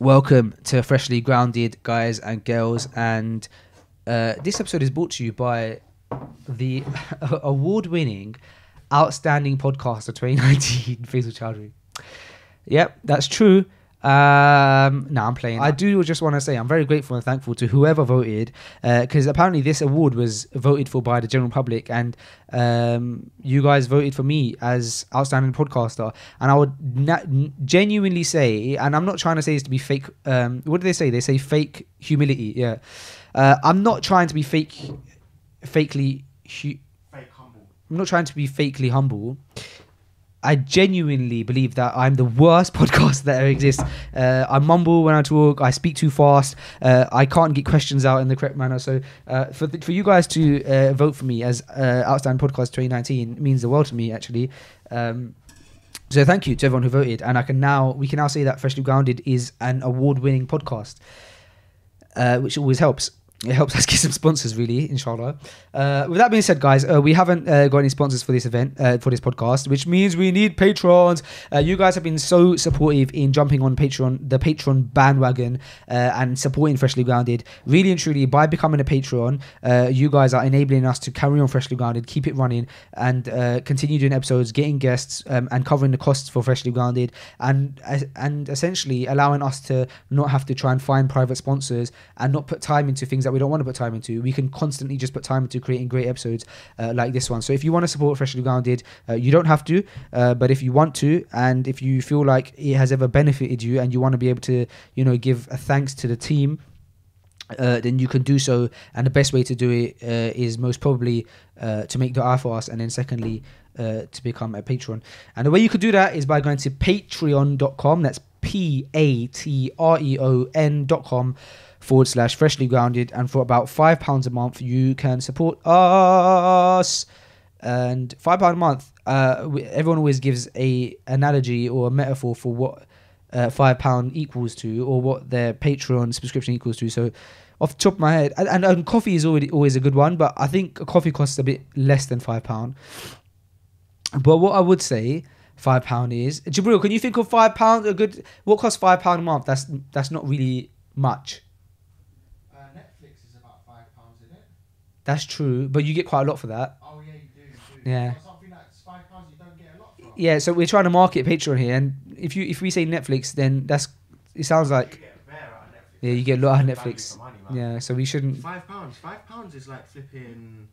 Welcome to Freshly Grounded, guys and girls, and this episode is brought to you by the award-winning Outstanding Podcaster 2019, Faisal Chowdhury. Yep, that's true. I'm playing. I do just want to say I'm very grateful and thankful to whoever voted, because apparently this award was voted for by the general public, and you guys voted for me as Outstanding Podcaster. And I would genuinely say, and I'm not trying to say this to be fake. What do they say? They say fake humility. Yeah, I'm not trying to be fakely. Fake humble. I'm not trying to be fakely humble. I genuinely believe that I'm the worst podcaster that ever exists. I mumble when I talk. I speak too fast. I can't get questions out in the correct manner. So for you guys to vote for me as Outstanding Podcast 2019 means the world to me, actually. So thank you to everyone who voted. And we can now say that Freshly Grounded is an award-winning podcast, which always helps. It helps us get some sponsors, really, inshallah. With that being said, guys, we haven't got any sponsors for this event, for this podcast, which means we need patrons. You guys have been so supportive in jumping on Patreon, the Patreon bandwagon, and supporting Freshly Grounded. Really and truly, by becoming a patron, you guys are enabling us to carry on Freshly Grounded, keep it running, and continue doing episodes, getting guests, and covering the costs for Freshly Grounded, and essentially allowing us to not have to try and find private sponsors and not put time into things that we don't want to put time into. We can constantly just put time into creating great episodes like this one. So if you want to support Freshly Grounded, you don't have to, but if you want to, and if you feel like it has ever benefited you and you want to be able to, give a thanks to the team, then you can do so. And the best way to do it is most probably to make dua for us, and then secondly to become a patron. And the way you could do that is by going to patreon.com. That's patreon.com/Freshly Grounded, and for about £5 a month you can support us. And £5 a month, everyone always gives a analogy or a metaphor for what £5 equals to, or what their Patreon subscription equals to. So off the top of my head, and coffee is always a good one, but I think a coffee costs a bit less than £5. But what I would say £5 is, Jibril, can you think of £5 a good, what costs £5 a month? That's not really much. Netflix is about £5, isn't it? That's true, but you get quite a lot for that. Oh yeah, you do. Yeah. For something that's £5, you don't get a lot from. Yeah, so we're trying to market Patreon here, and if we say Netflix, then it sounds like, you get better out of Netflix. Yeah, you get a lot out of Value Netflix. for money, man. Yeah, so we shouldn't. £5 is like flipping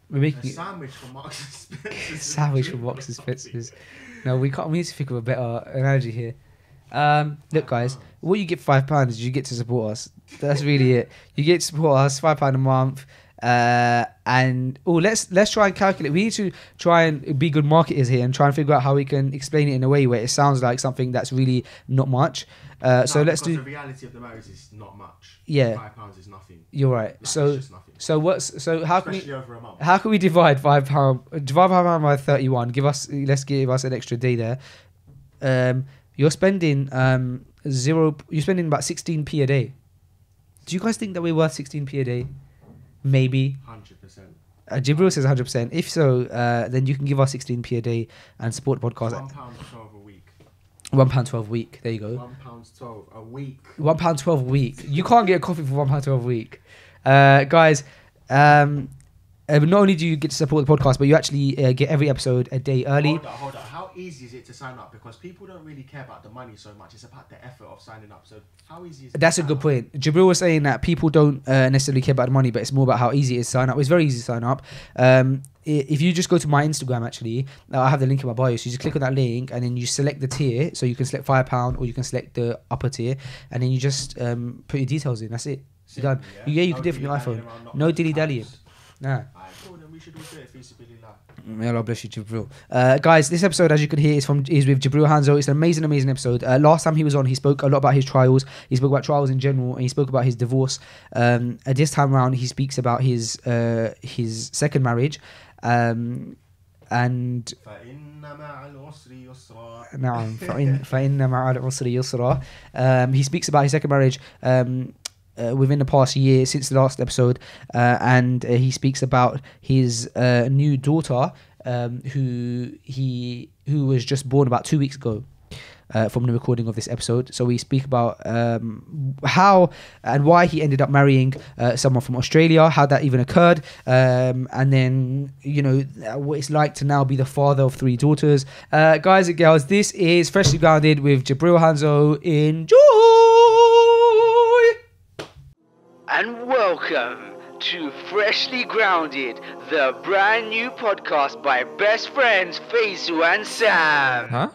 We're making a sandwich from Marks and Spencer's. sandwich from Marks and Spencer's. No, we can't. We need to think of a better analogy here. Look, guys, what you get for £5 is you get to support us. That's really it. You get to support us, £5 a month. And let's try and calculate. We need to try and be good marketers here and try and figure out how we can explain it in a way where it sounds like something that's really not much. So let's do. The reality of the matter is not much. Yeah. £5 is nothing. You're right. Like, it's just nothing. How can Especially over a month. How can we divide £5? Divide £5 by 31. Let's give us an extra day there. You're spending You're spending about 16p a day. Do you guys think that we're worth 16p a day? Maybe. 100%. Jibril says 100%. If so, then you can give us 16p a day and support the podcast. £1.12 a week. £1.12 a week. There you go. £1.12 a week. £1.12 a week. You can't get a coffee for £1.12 a week. Guys, not only do you get to support the podcast, but you actually get every episode a day early. Hold on. How easy is it to sign up? Because people don't really care about the money so much. It's about the effort of signing up. So how easy is it? That's a good point. Jibril was saying that people don't necessarily care about the money, but it's more about how easy it is to sign up. It's very easy to sign up. If you just go to my Instagram, actually, I have the link in my bio. So you just click on that link and then you select the tier. So you can select £5 or you can select the upper tier, and then you just put your details in. That's it. You're done. Yeah, you can do it from your iPhone. No dilly-dallying. Nah. We should all do it. May Allah bless you, Jibril. Guys, this episode, as you can hear, is with Jibril Hanzo. It's an amazing episode. Last time he was on, he spoke a lot about his trials. He spoke about trials in general, and he spoke about his divorce. This time around, he speaks about his second marriage. And he speaks about his second marriage within the past year since the last episode, and he speaks about his new daughter who was just born about 2 weeks ago. from the recording of this episode. So we speak about how and why he ended up marrying someone from Australia, how that even occurred, and then, you know, what it's like to now be the father of 3 daughters. Guys and girls, this is Freshly Grounded with Jibril, Hanzo. Enjoy! And welcome to Freshly Grounded, the brand new podcast by best friends Faisu and Sam. Huh?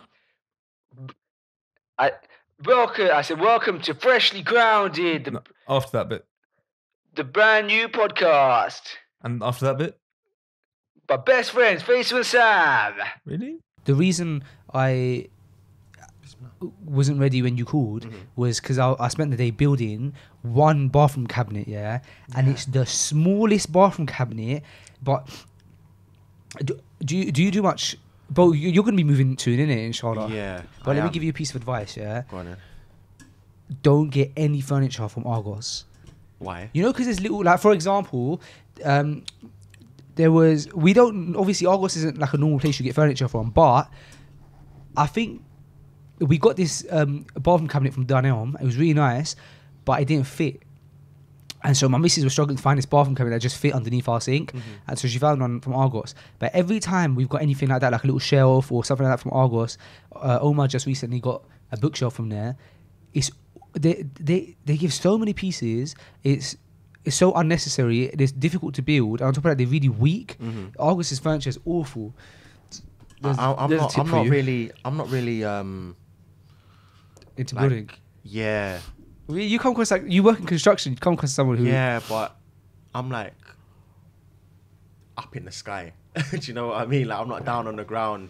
I said welcome to Freshly Grounded, No, after that bit. the brand new podcast And after that bit? by best friends Faisu and Sam. Really? The reason I wasn't ready when you called was because I spent the day building one bathroom cabinet, and it's the smallest bathroom cabinet. But do you do much? Bro, you're going to be moving soon, innit, inshallah? Yeah. But let me give you a piece of advice, Go on then. Don't get any furniture from Argos. Why? You know, because there's little, like, for example, obviously Argos isn't like a normal place you get furniture from, but I think we got this bathroom cabinet from Dunelm. It was really nice, but it didn't fit. And so my missus was struggling to find this bathroom cabinet that just fit underneath our sink. And so she found one from Argos. But every time we've got anything like that, like a little shelf or something like that from Argos, Omar just recently got a bookshelf from there. They give so many pieces. It's so unnecessary. It's difficult to build. And on top of that, they're really weak. Argos's furniture is awful. I'm not really Into like, building. yeah. You come across, like, you work in construction, you come across someone who... Yeah, but I'm like up in the sky. Do you know what I mean? Like, I'm not down on the ground.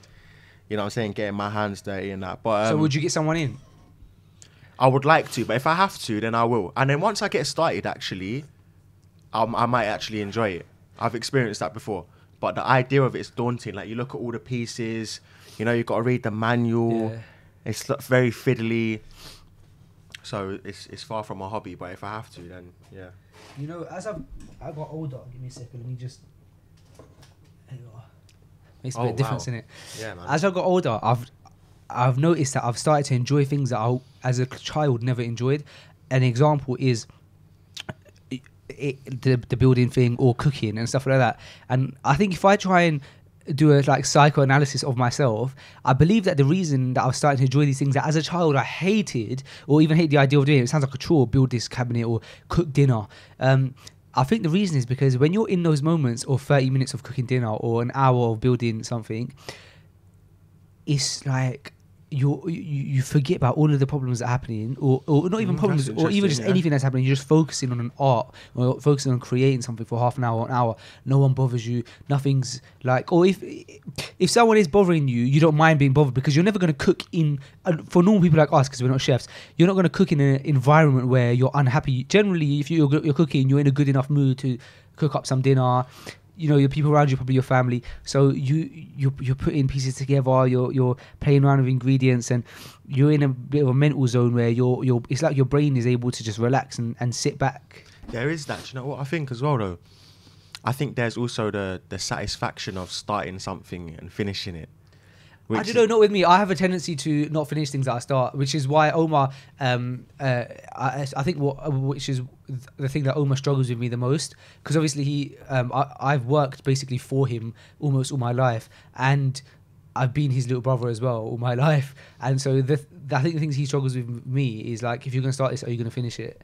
You know what I'm saying? Getting my hands dirty and that. But So would you get someone in? I would like to, but if I have to, then I will. And then once I get started, actually, I might actually enjoy it. I've experienced that before. But the idea of it is daunting. Like, you look at all the pieces, you know, you've got to read the manual. Yeah. It's very fiddly. So it's far from a hobby, but if I have to, then yeah. You know, as I got older, give me a second, let me just... There you are. Makes a bit of difference, innit? Yeah, man. As I got older, I've noticed that I've started to enjoy things that I, as a child, never enjoyed. An example is the building thing or cooking and stuff like that. And I think if I try and do a like psychoanalysis of myself, I believe that the reason that I've started to enjoy these things that as a child I hated or even hate the idea of doing it sounds like a chore, build this cabinet or cook dinner. I think the reason is because when you're in those moments of 30 minutes of cooking dinner or an hour of building something, it's like you forget about all of the problems that are happening, or not even problems, or even just anything that's happening. You're just focusing on an art, or focusing on creating something for half an hour, or an hour. No one bothers you. Nothing's like, or if someone is bothering you, you don't mind being bothered because you're never going to cook in. For normal people like us, because we're not chefs, you're not going to cook in an environment where you're unhappy. Generally, if you're cooking, you're in a good enough mood to cook up some dinner. You know, your people around you, probably your family. So you're putting pieces together. You're playing around with ingredients, and you're in a bit of a mental zone where you're. It's like your brain is able to just relax and sit back. There is that. Do you know what I think as well, though? I think there's also the satisfaction of starting something and finishing it. I don't know, not with me. I have a tendency to not finish things that I start, which is why Omar, I think which is the thing that Omar struggles with me the most, because obviously I've worked basically for him almost all my life, and I've been his little brother as well all my life, and so I think the things he struggles with me is like, if you're going to start this, are you going to finish it?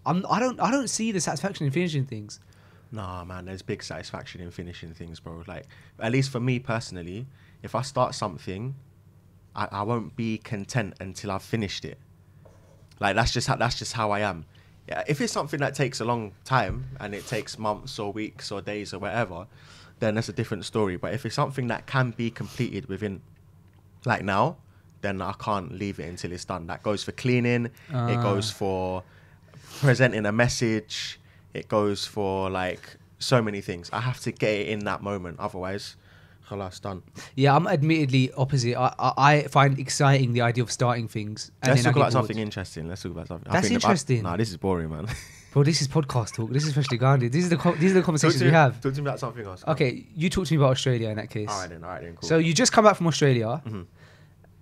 I don't see the satisfaction in finishing things. Nah, man, there's big satisfaction in finishing things, bro. Like, at least for me personally, if I start something, I won't be content until I've finished it. Like, that's just how I am. Yeah, if it's something that takes a long time and it takes months or weeks or days or whatever, then that's a different story. But if it's something that can be completed within, like now, then I can't leave it until it's done. That goes for cleaning. It goes for presenting a message. It goes for like so many things. I have to get it in that moment, otherwise, khalas, done. Yeah, I'm admittedly opposite. I find exciting the idea of starting things. And Let's then talk I get about bored. something interesting. Let's talk about something. That's interesting. Nah, this is boring, man. Bro, this is podcast talk. This is Freshly Grounded. These are the conversations we have. Talk to me about something else. Okay, you talk to me about Australia in that case. All right then, cool. So you just come back from Australia,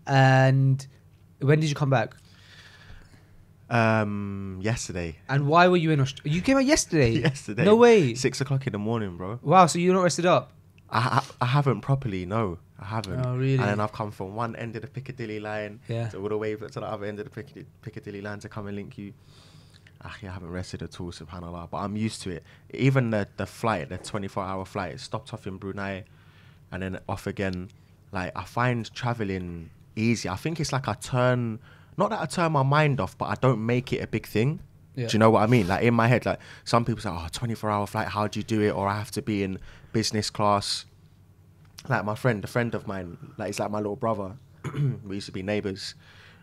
and When did you come back? Yesterday. And why were you in Australia? You came out yesterday? Yesterday. No way. 6 o'clock in the morning, bro. Wow, so you're not rested up? I haven't properly, no. I haven't. Oh, really? And then I've come from one end of the Piccadilly line to all the way to the other end of the Piccadilly line to come and link you. I haven't rested at all, subhanAllah. But I'm used to it. Even the flight, the 24-hour flight, it stopped off in Brunei and then off again. Like, I find traveling easy. I think it's like not that I turn my mind off, but I don't make it a big thing. Yeah. Do you know what I mean? Like, in my head, like, some people say, 24-hour flight, how do you do it? Or I have to be in business class. Like, a friend of mine, like, he's like my little brother. We used to be neighbours.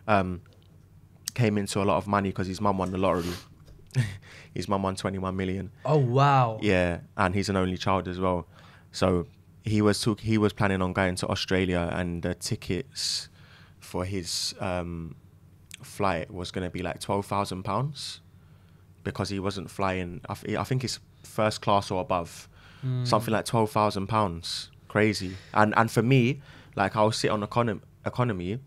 Came into a lot of money because his mum won the lottery. His mum won 21 million. Oh, wow. Yeah, and he's an only child as well. So he was planning on going to Australia, and the tickets for his flight was going to be like £12,000 because he wasn't flying. I think it's first class or above, something like £12,000. Crazy. And for me, like, I'll sit on economy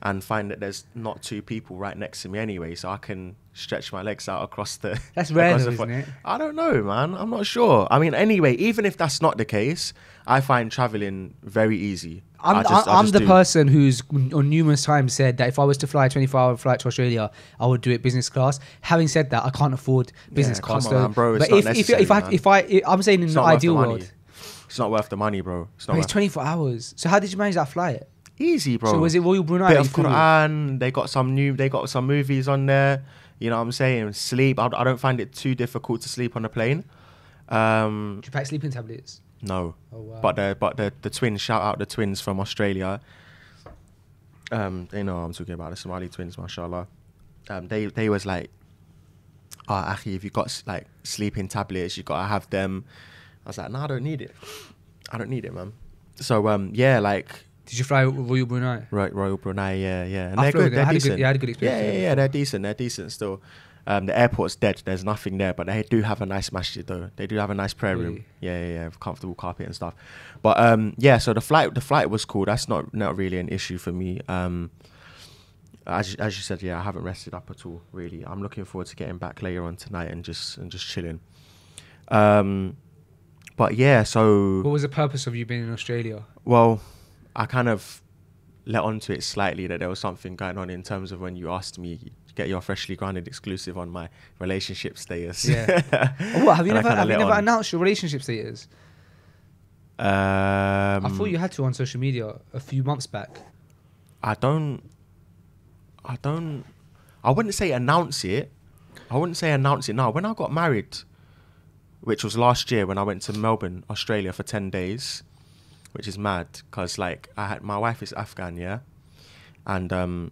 and find that there's not two people right next to me anyway, so I can stretch my legs out across the... That's rare though, isn't it? I don't know, man. I'm not sure. I mean, anyway, even if that's not the case, I find traveling very easy. I'm the person who's on numerous times said that if I was to fly a 24-hour flight to Australia, I would do it business class. Having said that, I can't afford business class. Come on, man, bro. It's but not if I'm saying in an ideal world, it's not worth the money, bro. It's 24 hours. So how did you manage that flight? Easy, bro. So was it Royal Brunei? Bit of Quran. They got some movies on there. You know what I'm saying? Sleep. I don't find it too difficult to sleep on a plane. Did you pack sleeping tablets? No. Oh, wow. But the twins, shout out the twins from Australia. They know what I'm talking about, the Somali twins, mashallah. They was like, Akhi, if you got like sleeping tablets, you gotta have them. I was like, no, I don't need it, man. So yeah, like. Did you fly Royal Brunei? Right, Royal Brunei, yeah. And I they're good. They're had decent. I had a good experience. Yeah, they're decent. They're decent still. The airport's dead. There's nothing there, but they do have a nice masjid though. They do have a nice prayer room. Yeah, comfortable carpet and stuff. But yeah, so the flight was cool. That's not really an issue for me. As you said, yeah, I haven't rested up at all. Really, I'm looking forward to getting back later on tonight and just chilling. But yeah, so what was the purpose of you being in Australia? Well, I kind of let onto it slightly that there was something going on in terms of when you asked me to get your Freshly Grounded exclusive on my relationship status. Yeah. What, have you never announced your relationship status? I thought you had to on social media a few months back. I wouldn't say announce it. No, when I got married, which was last year when I went to Melbourne, Australia for 10 days, which is mad because like my wife is Afghan, yeah, and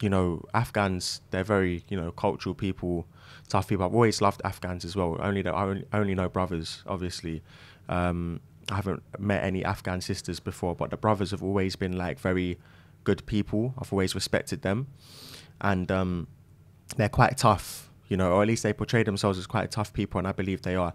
you know, Afghans, they're very, you know, cultural people, tough people. I've always loved Afghans as well. I only know brothers, obviously. I haven't met any Afghan sisters before, but the brothers have always been like very good people. I've always respected them, and they're quite tough, you know, or at least they portray themselves as quite tough people, and I believe they are.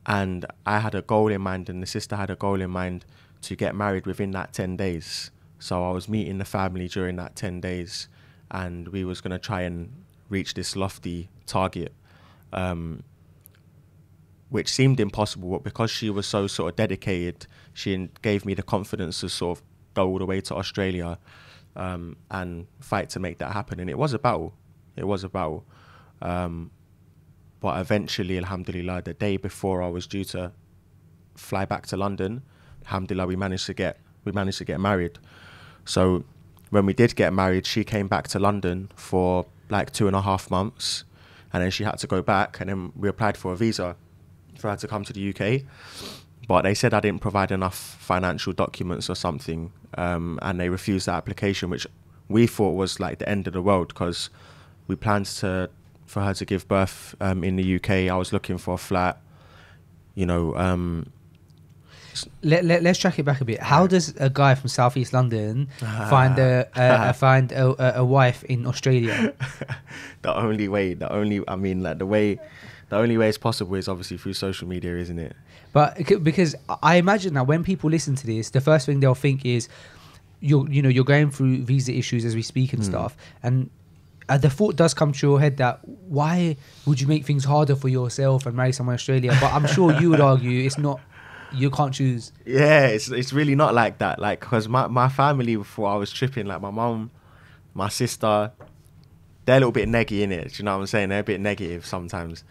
And I had a goal in mind, and the sister had a goal in mind to get married within that 10 days. So I was meeting the family during that 10 days, and we was going to try and reach this lofty target, which seemed impossible. But because she was so sort of dedicated, she gave me the confidence to sort of go all the way to Australia and fight to make that happen. And it was a battle. But eventually, alhamdulillah, the day before I was due to fly back to London, alhamdulillah, we managed to get married. So when we did get married, she came back to London for like 2.5 months, and then she had to go back, and then we applied for a visa for her to come to the UK. But they said I didn't provide enough financial documents or something, and they refused the application, which we thought was like the end of the world because we planned for her to give birth in the UK. I was looking for a flat, you know. Let's track it back a bit. How does a guy from Southeast London find a wife in Australia? The only way it's possible is obviously through social media, isn't it? But because I imagine that when people listen to this, the first thing they'll think is, you're going through visa issues as we speak and stuff, and the thought does come to your head that why would you make things harder for yourself and marry someone in Australia? But I'm sure you would argue it's not. You can't choose. Yeah, it's really not like that. Like, because my family, before I was tripping, like my mum, my sister, they're a little bit neggy in it. Do you know what I'm saying? They're a bit negative sometimes.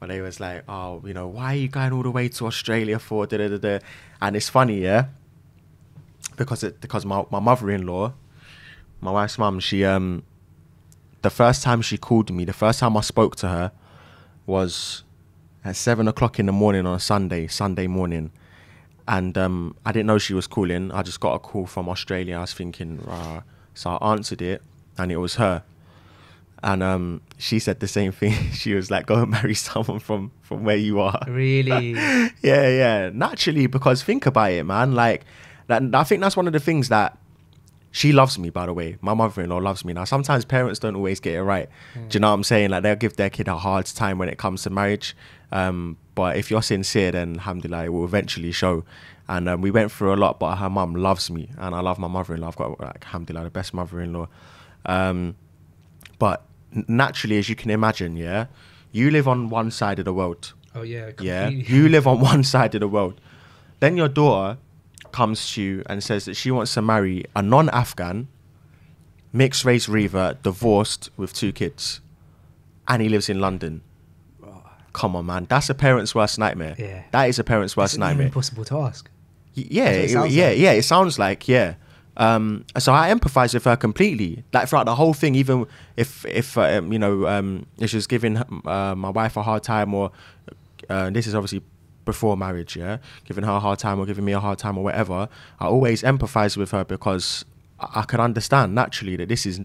But they was like, oh, why are you going all the way to Australia for? Da, da, da, da. And it's funny, yeah, because my mother-in-law, my wife's mum, she the first time she called me, the first time I spoke to her was at 7 o'clock in the morning on a Sunday morning. And I didn't know she was calling. I just got a call from Australia. I was thinking, rah. So I answered it, and it was her. And she said the same thing. She was like, go and marry someone from where you are. Really? Yeah. Naturally, because think about it, man. Like, I think that's one of the things that she loves me, by the way. My mother-in-law loves me. Now, sometimes parents don't always get it right. Do you know what I'm saying? Like, they'll give their kid a hard time when it comes to marriage. But if you're sincere, then alhamdulillah, it will eventually show. And we went through a lot, but her mum loves me. And I love my mother-in-law. I've got, like, alhamdulillah, the best mother-in-law. But naturally, as you can imagine, yeah, you live on one side of the world. Oh, yeah. Completely. Yeah, you live on one side of the world. Then your daughter comes to you and says that she wants to marry a non-Afghan, mixed race revert, divorced with 2 kids. And he lives in London. Come on, man. That's a parent's worst nightmare. Yeah. That is a parent's worst nightmare. Impossible to ask. It sounds like. So I empathize with her completely. Like throughout the whole thing, even if she was giving my wife a hard time, or this is obviously before marriage, yeah, giving her a hard time or giving me a hard time or whatever, I always empathize with her because I could understand naturally that this is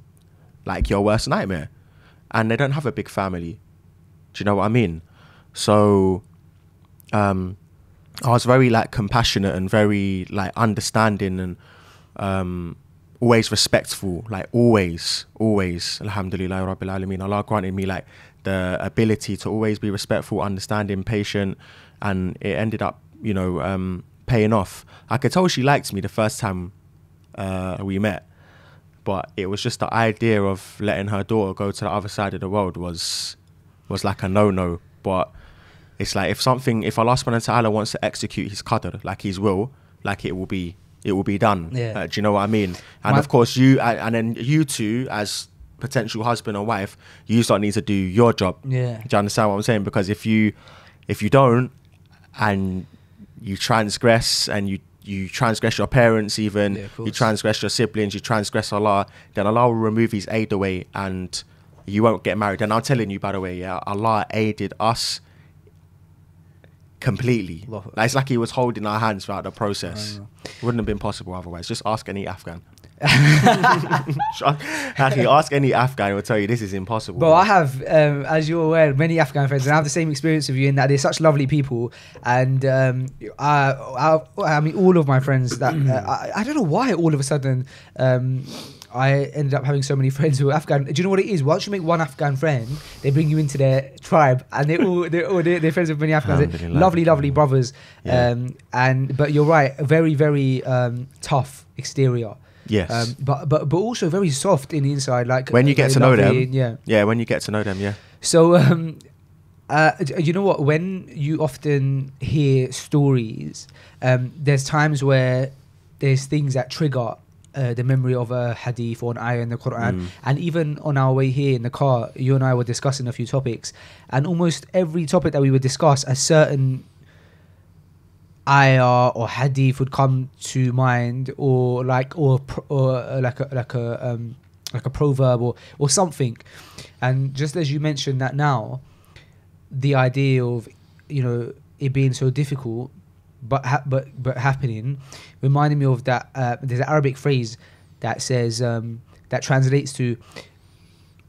like your worst nightmare, and they don't have a big family. Do you know what I mean? So I was very like compassionate and very like understanding and always respectful, like always alhamdulillah rabbil alameen. Allah granted me like the ability to always be respectful, understanding, patient, and it ended up paying off. I could tell she liked me the first time we met, but it was just the idea of letting her daughter go to the other side of the world was like a no. But it's like if Allah subhanahu wa ta'ala wants to execute his qadr, like his will, like it will be done. Yeah. Do you know what I mean? And of course and then you two as potential husband and wife, you start need to do your job. Yeah. Do you understand what I'm saying? Because if you don't, and you transgress, and you transgress your parents, even you transgress your siblings, you transgress Allah, then Allah will remove his aid away and you won't get married. And I'm telling you, by the way, yeah, Allah aided us completely. Like, it's like he was holding our hands throughout the process. Wouldn't have been possible otherwise. Just ask any Afghan. Actually, ask any Afghan, will tell you this is impossible. But I have, as you're aware, many Afghan friends, and I have the same experience with you in that they're such lovely people. And I mean, all of my friends that I don't know why all of a sudden I ended up having so many friends who are Afghan. Do you know what it is? Once you make one Afghan friend, they bring you into their tribe, and they're friends with many Afghans. They're lovely brothers. Yeah. But you're right, a very, very tough exterior. Yes. But also very soft in the inside. Like when you get to know them. Yeah. When you get to know them. Yeah. So you know what? When you often hear stories, there's times where there's things that trigger the memory of a hadith or an ayah in the Quran. And even on our way here in the car, you and I were discussing a few topics, and almost every topic that we would discuss, a certain ayah or hadith would come to mind, or like a proverb or something. And just as you mentioned that now, the idea of it being so difficult but happening reminded me of that. There's an Arabic phrase that says that translates to,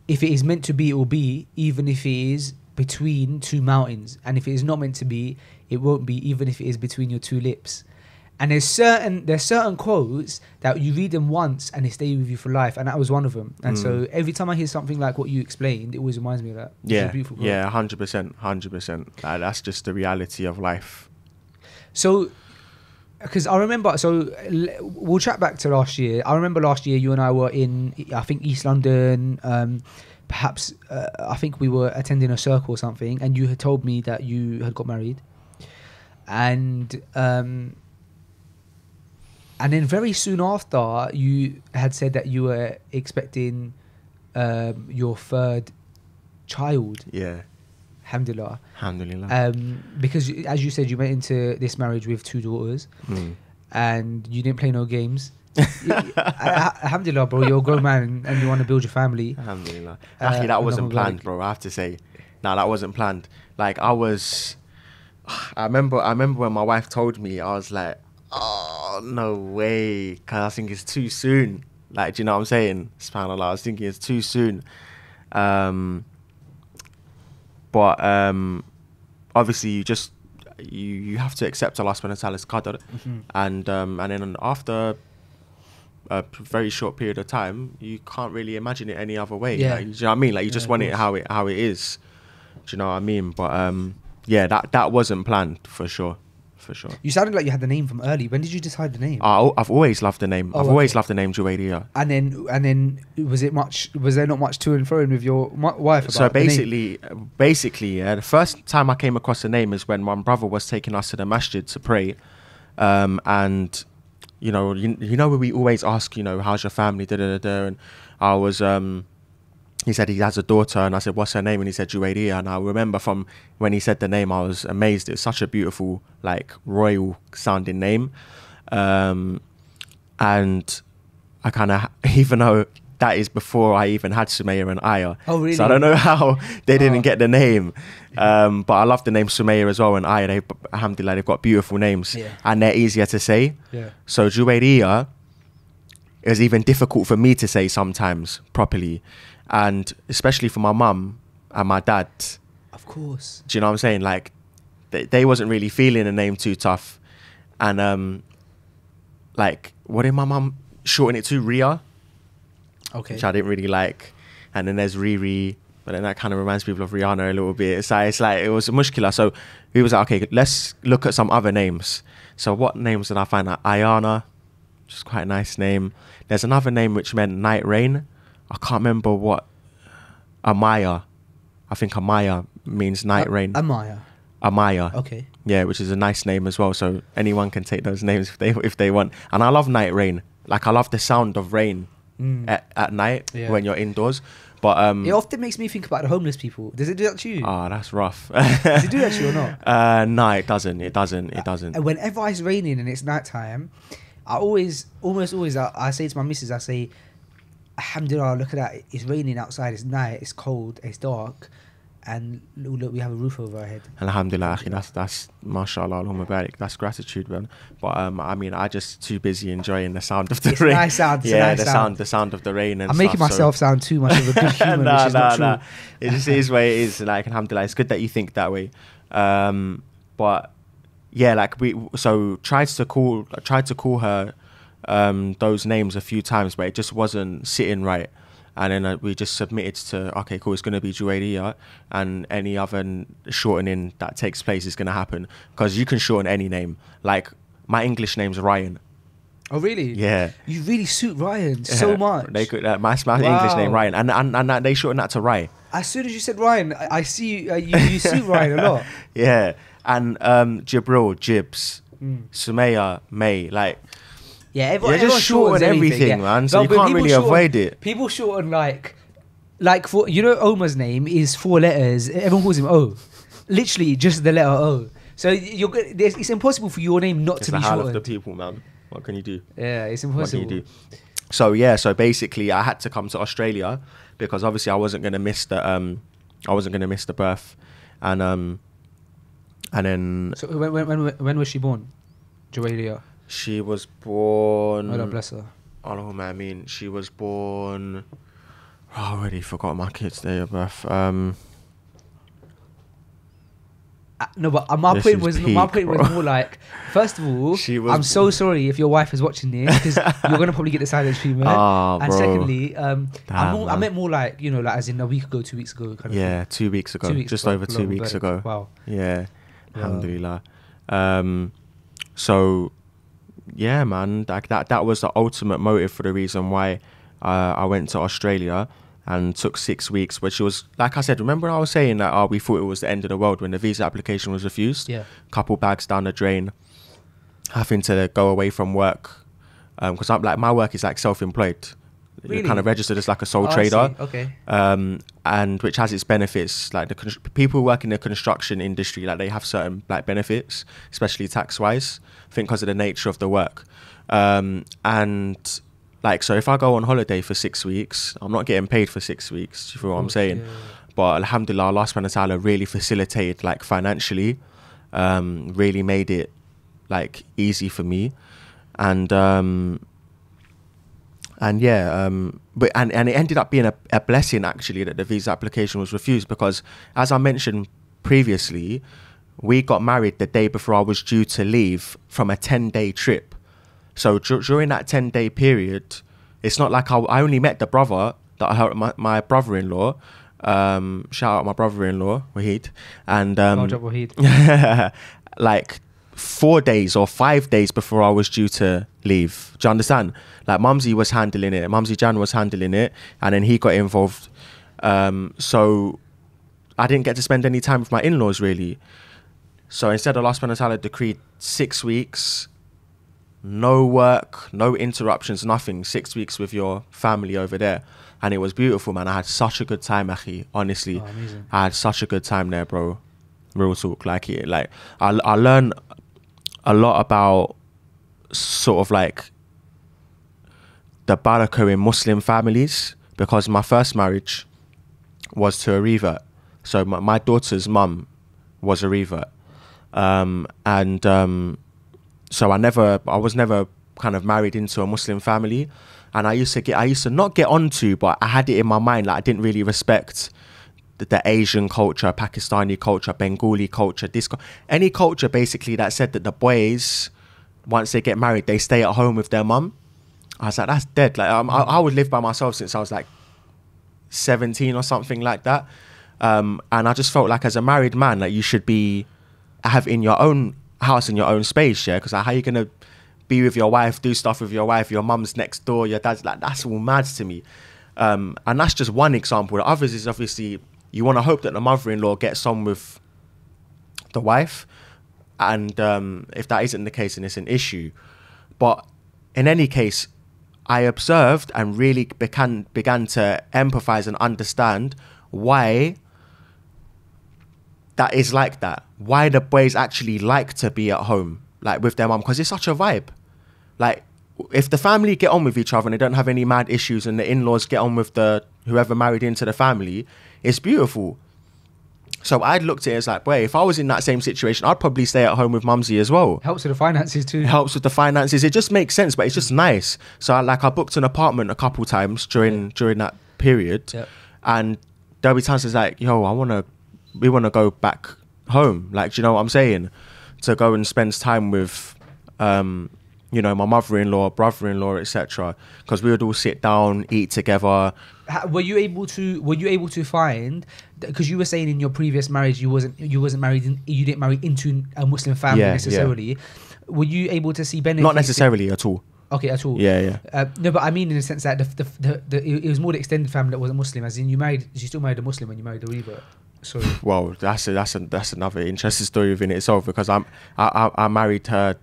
if it is meant to be, it will be, even if it is between 2 mountains, and if it is not meant to be, it won't be, even if it is between your 2 lips. And there's certain quotes that you read them once and they stay with you for life, and that was one of them. And so every time I hear something like what you explained, it always reminds me of that. Yeah, beautiful quote. yeah, 100%. That's just the reality of life. So because I remember, so we'll track back to last year. I remember last year you and I were in, I think, East London. Perhaps I think we were attending a circle or something, and you had told me that you had got married, and then very soon after you had said that you were expecting your third child. Yeah. Alhamdulillah. Alhamdulillah. Because as you said, you went into this marriage with 2 daughters, and you didn't play no games. Alhamdulillah, bro, you're a grown man and you want to build your family. Alhamdulillah. Actually, that wasn't planned, bro. I have to say, no, that wasn't planned. Like I remember when my wife told me, I was like, oh no way, because I think it's too soon. Like, do you know what I'm saying? SubhanAllah, I was thinking it's too soon. But obviously you have to accept Allah subhanahu wa ta'ala's qadr, and then after a very short period of time, you can't really imagine it any other way. Yeah. Like, do you know what I mean? Like you just want it how it is. Do you know what I mean? But yeah, that wasn't planned for sure. You sounded like you had the name from early. When did you decide the name? I've always loved the name. I've always loved the name Juwayriya. And then was there not much to and fro with your wife about So the name? basically, yeah, the first time I came across the name is when my brother was taking us to the masjid to pray, and you know where we always ask, how's your family, and I was he said he has a daughter, and I said, what's her name? And he said Juwayriya. And I remember from when he said the name, I was amazed. It's such a beautiful, like, royal sounding name. And I kind of, even though that is before I even had Sumaya and Aya. Oh, really? So I don't know how they didn't get the name. But I love the name Sumaya as well, and Aya. Alhamdulillah, they've got beautiful names. Yeah. And they're easier to say. Yeah. So Juwayriya is even difficult for me to say sometimes properly. And especially for my mum and my dad. Of course. Do you know what I'm saying? Like, they wasn't really feeling the name too tough. And, like, what did my mum shorten it to? Ria? Okay. Which I didn't really like. And then there's Riri. But then that kind of reminds people of Rihanna a little bit. So it's like, it was a mushkila. So we was like, okay, let's look at some other names. So what names did I find? Like Ayana, which is quite a nice name. There's another name which meant night rain. I can't remember what. Amaya. I think Amaya means night rain. Amaya. Okay. Yeah, which is a nice name as well. So anyone can take those names if they want. And I love night rain. Like, I love the sound of rain at night when you're indoors. But it often makes me think about the homeless people. Does it do that to you? Oh, that's rough. Does it do that to you or not? No, it doesn't. It doesn't. Whenever it's raining and it's nighttime, almost always, I say to my missus, I say, Alhamdulillah, look at that. It's raining outside. It's night. It's cold. It's dark. And look, we have a roof over our head. Alhamdulillah, that's mashallah, Allahumma barik. That's gratitude, man. But I mean, I just too busy enjoying the sound of the rain. Nice sound. The sound of the rain. And I'm making myself sound too much of a good human, which is not true. It just is what it is. Like, alhamdulillah, it's good that you think that way. But yeah, like tried to call her those names a few times, but it just wasn't sitting right. And then we just submitted to, okay, cool, it's going to be Juwayriya, and any other shortening that takes place is going to happen. Because you can shorten any name. Like, my English name's Ryan. Oh, really? Yeah. You really suit Ryan so much. They could, my English name, Ryan. And they shortened that to Rai. As soon as you said Ryan, I see you suit Ryan a lot. Yeah. And Jibril, Jibs, Sumaya, May, like... Yeah, everyone just shorten everything, man. So you can't really avoid it. People shorten like for Omar's name is 4 letters. Everyone calls him O. Literally just the letter O. So it's impossible for your name not to be shortened. It's the hell of the people, man. What can you do? Yeah, it's impossible. What can you do? So basically, I had to come to Australia because obviously I wasn't gonna miss the birth, and then. So when was she born, Juwayriya? She was born... Oh, bless her. Allahumma ameen. She was born... Oh, I already forgot my kid's day of birth. No, but my point was more like, first of all, I'm so sorry if your wife is watching this, because you're gonna probably get the silence treatment. Oh, and bro. Secondly, I meant more like, like as in a week ago, 2 weeks ago. Kind of yeah, 2 weeks ago. Just over 2 weeks ago. Wow. Yeah. Alhamdulillah. So yeah, man, like that was the ultimate motive for the reason why I went to Australia and took 6 weeks, which was, like I said, remember I was saying that we thought it was the end of the world when the visa application was refused? Yeah. Couple bags down the drain, having to go away from work, because I'm like, my work is like self-employed. Really? You're kind of registered as like a sole I trader. see. Okay. And which has its benefits. Like people who work in the construction industry, like they have certain like benefits, especially tax wise, I think because of the nature of the work. And like, so if I go on holiday for 6 weeks, I'm not getting paid for 6 weeks. You feel what I'm saying? Yeah. But alhamdulillah, Allah subhanahu wa ta'ala really facilitated like financially, really made it like easy for me. And yeah, but it ended up being a blessing actually that the visa application was refused, because as I mentioned previously, we got married the day before I was due to leave from a 10-day trip. So during that 10-day period, it's not like I only met the brother that I helped my brother-in-law. Shout out my brother-in-law, Wahid. And Wahid. like 4 days or 5 days before I was due to leave. Do you understand? Like Mumsy was handling it, Mumsy Jan was handling it, and then he got involved. So I didn't get to spend any time with my in-laws really. So instead, Allah subhanahu wa ta'ala decreed 6 weeks, no work, no interruptions, nothing. 6 weeks with your family over there. And it was beautiful, man. I had such a good time, Akhi. Honestly, amazing. I had such a good time there, bro. Real talk. Like I learned a lot about sort of like the barakah in Muslim families, because my first marriage was to a revert. So my daughter's mum was a revert. So I was never kind of married into a Muslim family. And I used to not get onto, but I had it in my mind, like I didn't really respect the Asian culture, Pakistani culture, Bengali culture, any culture basically that said that the boys, once they get married, they stay at home with their mum. I was like, that's dead. Like I would live by myself since I was like 17 or something like that. And I just felt like as a married man, like you should have in your own house, in your own space, yeah? Because like, how are you going to be with your wife, do stuff with your wife, your mum's next door, your dad's, like, that's all mad to me. And that's just one example. The others is obviously, you want to hope that the mother-in-law gets on with the wife. And if that isn't the case, then it's an issue. But in any case, I observed and really began to empathize and understand why that is like that. Why the boys actually like to be at home, like with their mum, because it's such a vibe. Like, if the family get on with each other and they don't have any mad issues, and the in-laws get on with whoever married into the family, it's beautiful. So I'd looked at it as like, boy, if I was in that same situation, I'd probably stay at home with Mumsy as well. Helps with the finances too. Helps with the finances. It just makes sense, but it's just nice. So I booked an apartment a couple times during that period. Yep. And there'll be times it's like, yo, we want to go back home. Like, do you know what I'm saying? To go and spend time with, my mother-in-law, brother-in-law, etc. Because we would all sit down, eat together. Were you able to find, because you were saying in your previous marriage you wasn't married you didn't marry into a Muslim family necessarily. Yeah. Were you able to see benefits? Not necessarily at all. Okay, at all. Yeah. No, but I mean in the sense that it was more the extended family that wasn't Muslim. As in, you still married a Muslim when you married a revert. So well, that's another interesting story within itself, because I married her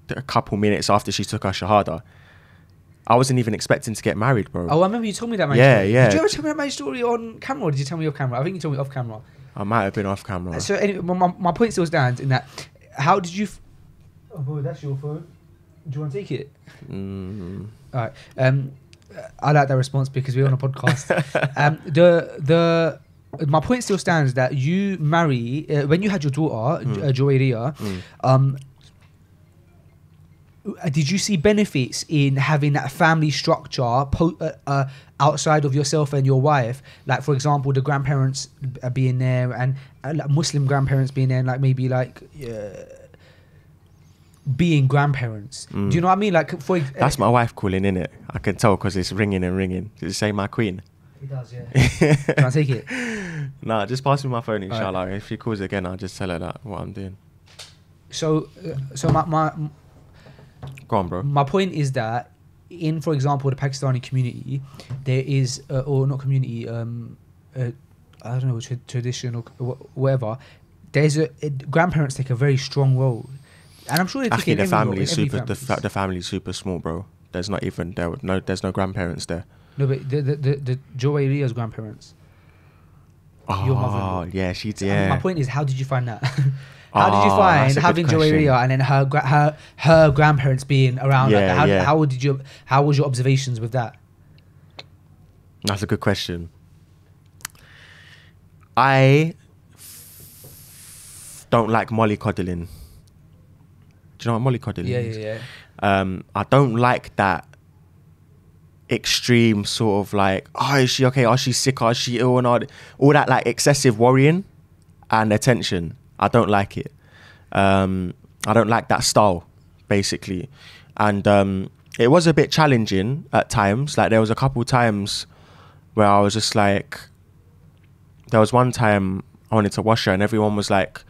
a couple minutes after she took her shahada. I wasn't even expecting to get married, bro. Oh, I remember you told me that marriage story. Yeah. Did you ever tell me that marriage story on camera, or did you tell me off camera? I think you told me off camera. I might have been off camera. So anyway, my point still stands in that. How did you... Oh, boy, that's your phone. Do you want to take it? Mm. All right. I like that response because we're on a podcast. My point still stands that you marry... when you had your daughter, Joeria, did you see benefits in having that family structure outside of yourself and your wife? Like, for example, the grandparents being there, and like Muslim grandparents being there, and like maybe like being grandparents. Do you know what I mean? Like, that's my wife calling, innit? I can tell because it's ringing and ringing. Does it say my queen? It does, yeah. Can I take it? Nah, just pass me my phone, inshallah. Right. If she calls again, I'll just tell her that what I'm doing. So Go on, bro. My point is that in, for example, the Pakistani community, there is, or not community, I don't know, tradition or whatever. There's grandparents take a very strong role, and I'm sure they take Actually, in the every role, family's every super. families. The family's super small, bro. There's not even there's no grandparents there. No, but the Joey Ria's grandparents. Your mother-in-law. Yeah, she's So, yeah. my point is, how did you find that? How did you Oh, find that's a good having Joey question. Ria and then her grandparents being around? Yeah, like, yeah. How was your observations with that? That's a good question. I don't like mollycoddling. Do you know what mollycoddling is? Yeah. I don't like that extreme sort of like, oh, is she okay? Oh, she's sick? Oh, is she ill? And all that like excessive worrying and attention. I don't like it. I don't like that style, basically. And it was a bit challenging at times. Like there was a couple times where I was just like, there was one time I wanted to wash her and everyone was like,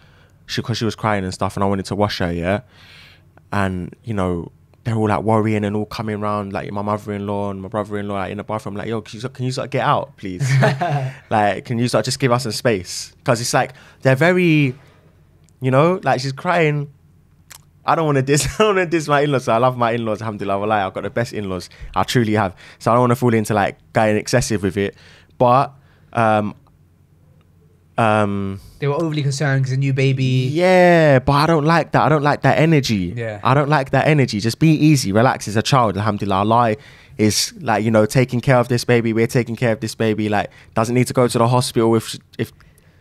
because she was crying and stuff and I wanted to wash her, yeah? And, you know, they're all like worrying and all coming around, like my mother-in-law and my brother-in-law like, in the bathroom, like, yo, can you sort of get out, please? Like, can you sort of just give us some space? Because it's like, they're very, you know, like she's crying. I don't want to diss my in-laws. So I love my in-laws, alhamdulillah. Wallahi, I've got the best in-laws. I truly have. So I don't want to fall into like going excessive with it. But They were overly concerned because a new baby. yeah, but I don't like that. I don't like that energy. Yeah. I don't like that energy. Just be easy, relax. As a child, alhamdulillah, Allah is like, you know, taking care of this baby. We're taking care of this baby. Like, doesn't need to go to the hospital if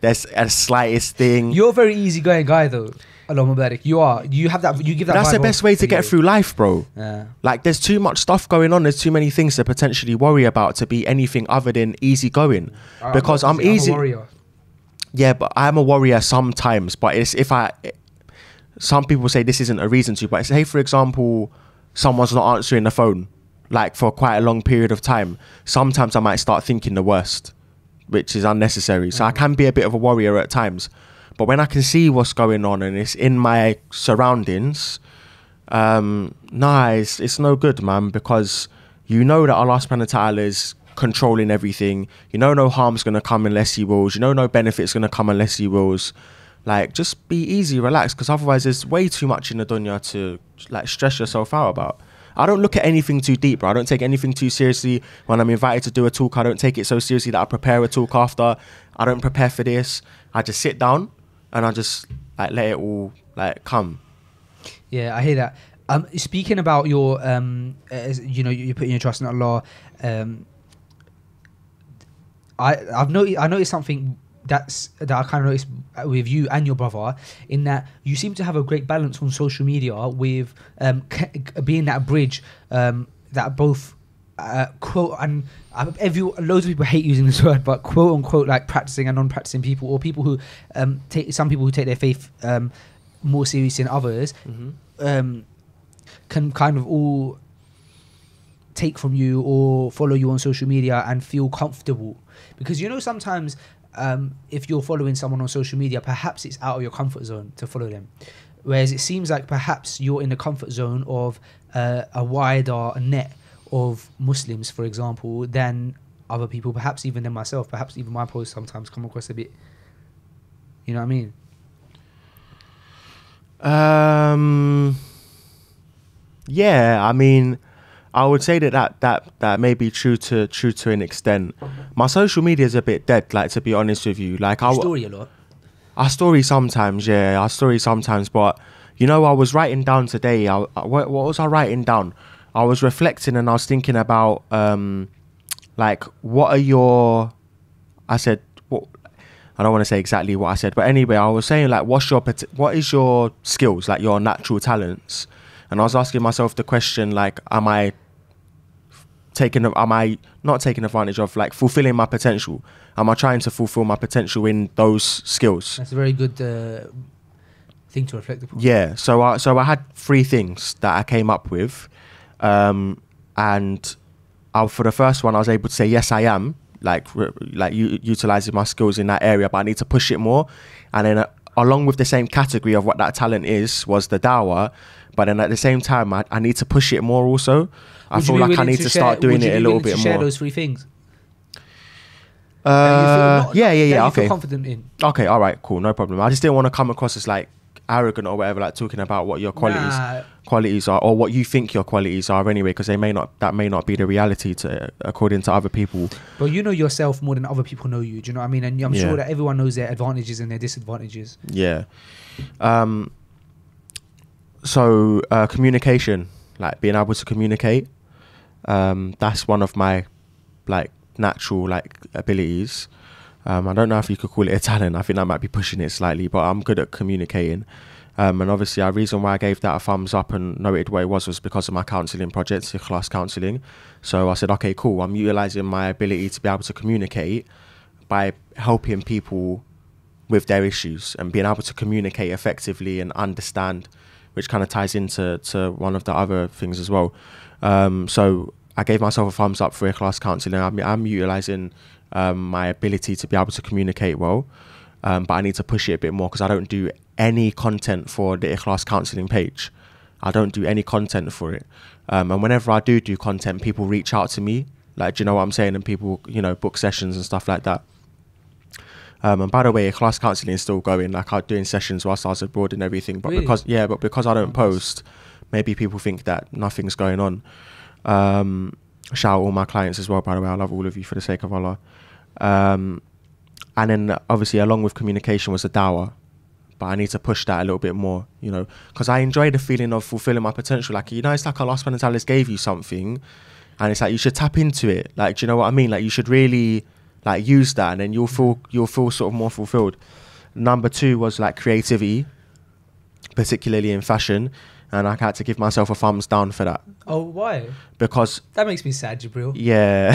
there's a slightest thing. You're a very easygoing guy, though. Allah Mubarak. You are. You have that. You give that. That's the vibe best off way to to get you. through life, bro. Yeah. Like, there's too much stuff going on. There's too many things to potentially worry about to be anything other than easygoing. Because I'm easy. I'm a warrior. Yeah, but I'm a warrior sometimes. But it's some people say this isn't a reason to. But say, for example, someone's not answering the phone, like for quite a long period of time. Sometimes I might start thinking the worst, which is unnecessary. So I can be a bit of a warrior at times. But when I can see what's going on and it's in my surroundings, it's no good, man, because you know that Allah subhanahu wa ta'ala is controlling everything. You know no harm's going to come unless he wills. You know no benefit's going to come unless he wills. Like, just be easy, relax, because otherwise there's way too much in the dunya to like stress yourself out about. I don't look at anything too deep, bro. I don't take anything too seriously. When I'm invited to do a talk, I don't take it so seriously that I prepare a talk after. I don't prepare for this. I just sit down and I just like let it all like come. Yeah, I hear that. Speaking about your, you know, you're putting your trust in Allah. I noticed something that I kind of noticed with you and your brother, in that you seem to have a great balance on social media with being that bridge that both quote and loads of people hate using this word, but quote unquote like practicing and non-practicing people, or people who some people who take their faith more seriously than others, can kind of all take from you or follow you on social media and feel comfortable. Because, you know, sometimes if you're following someone on social media, perhaps it's out of your comfort zone to follow them. Whereas it seems like perhaps you're in the comfort zone of a wider net of Muslims, for example, than other people, perhaps even than myself. Perhaps even my posts sometimes come across a bit, you know what I mean? Yeah, I mean, I would say that may be true to an extent. My social media is a bit dead, like, to be honest with you. Like, You story a lot. I story sometimes, yeah. I story sometimes, but you know, I was writing down today. What was I writing down? I was reflecting and I was thinking about like, what are your? I said, what? I don't want to say exactly what I said, but anyway, I was saying like, what is your skills, like your natural talents? And I was asking myself the question, like, am I not taking advantage of, like, fulfilling my potential? Am I trying to fulfill my potential in those skills? That's a very good thing to reflect upon. Yeah. So I had 3 things that I came up with, and for the first one, I was able to say yes, I am utilizing my skills in that area, but I need to push it more. And then along with the same category of what that talent is, was the dawah. But then at the same time, I need to push it more also. I feel like I need to start doing it a little bit more. Share those three things. Yeah. You Okay. feel confident in. Okay. All right. Cool. No problem. I just didn't want to come across as like arrogant or whatever, like talking about what your qualities are, or what you think your qualities are anyway, because that may not be the reality according to other people. But you know yourself more than other people know you. Do you know what I mean? And I'm sure that everyone knows their advantages and their disadvantages. Yeah. So communication, like being able to communicate, that's one of my like natural like abilities. I don't know if you could call it a talent. I think that might be pushing it slightly, but I'm good at communicating. And obviously, the reason why I gave that a thumbs up and noted what it was because of my counselling project, class counselling. So I said, okay, cool. I'm utilising my ability to be able to communicate by helping people with their issues and being able to communicate effectively and understand, which kind of ties into one of the other things as well. So I gave myself a thumbs up for class counselling. I'm utilising my ability to be able to communicate well, but I need to push it a bit more because I don't do any content for the Ikhlas counselling page. I don't do any content for it, and whenever I do content, people reach out to me, like, do you know what I'm saying, and people, you know, book sessions and stuff like that. And by the way, Ikhlas counselling is still going, like I'm doing sessions whilst I was abroad and everything, but really? because I don't post, maybe people think that nothing's going on. Shout out all my clients as well, by the way. I love all of you for the sake of Allah. And then obviously along with communication was the dawah, but I need to push that a little bit more, you know, because I enjoy the feeling of fulfilling my potential. Like, you know, it's like Allah subhanahu wa ta'ala gave you something and it's like you should tap into it. Like, do you know what I mean? Like, you should really like use that, and then you'll feel sort of more fulfilled. Number 2 was like creativity, particularly in fashion. And I had to give myself a thumbs down for that. Oh, why? Because that makes me sad, Jibril. Yeah.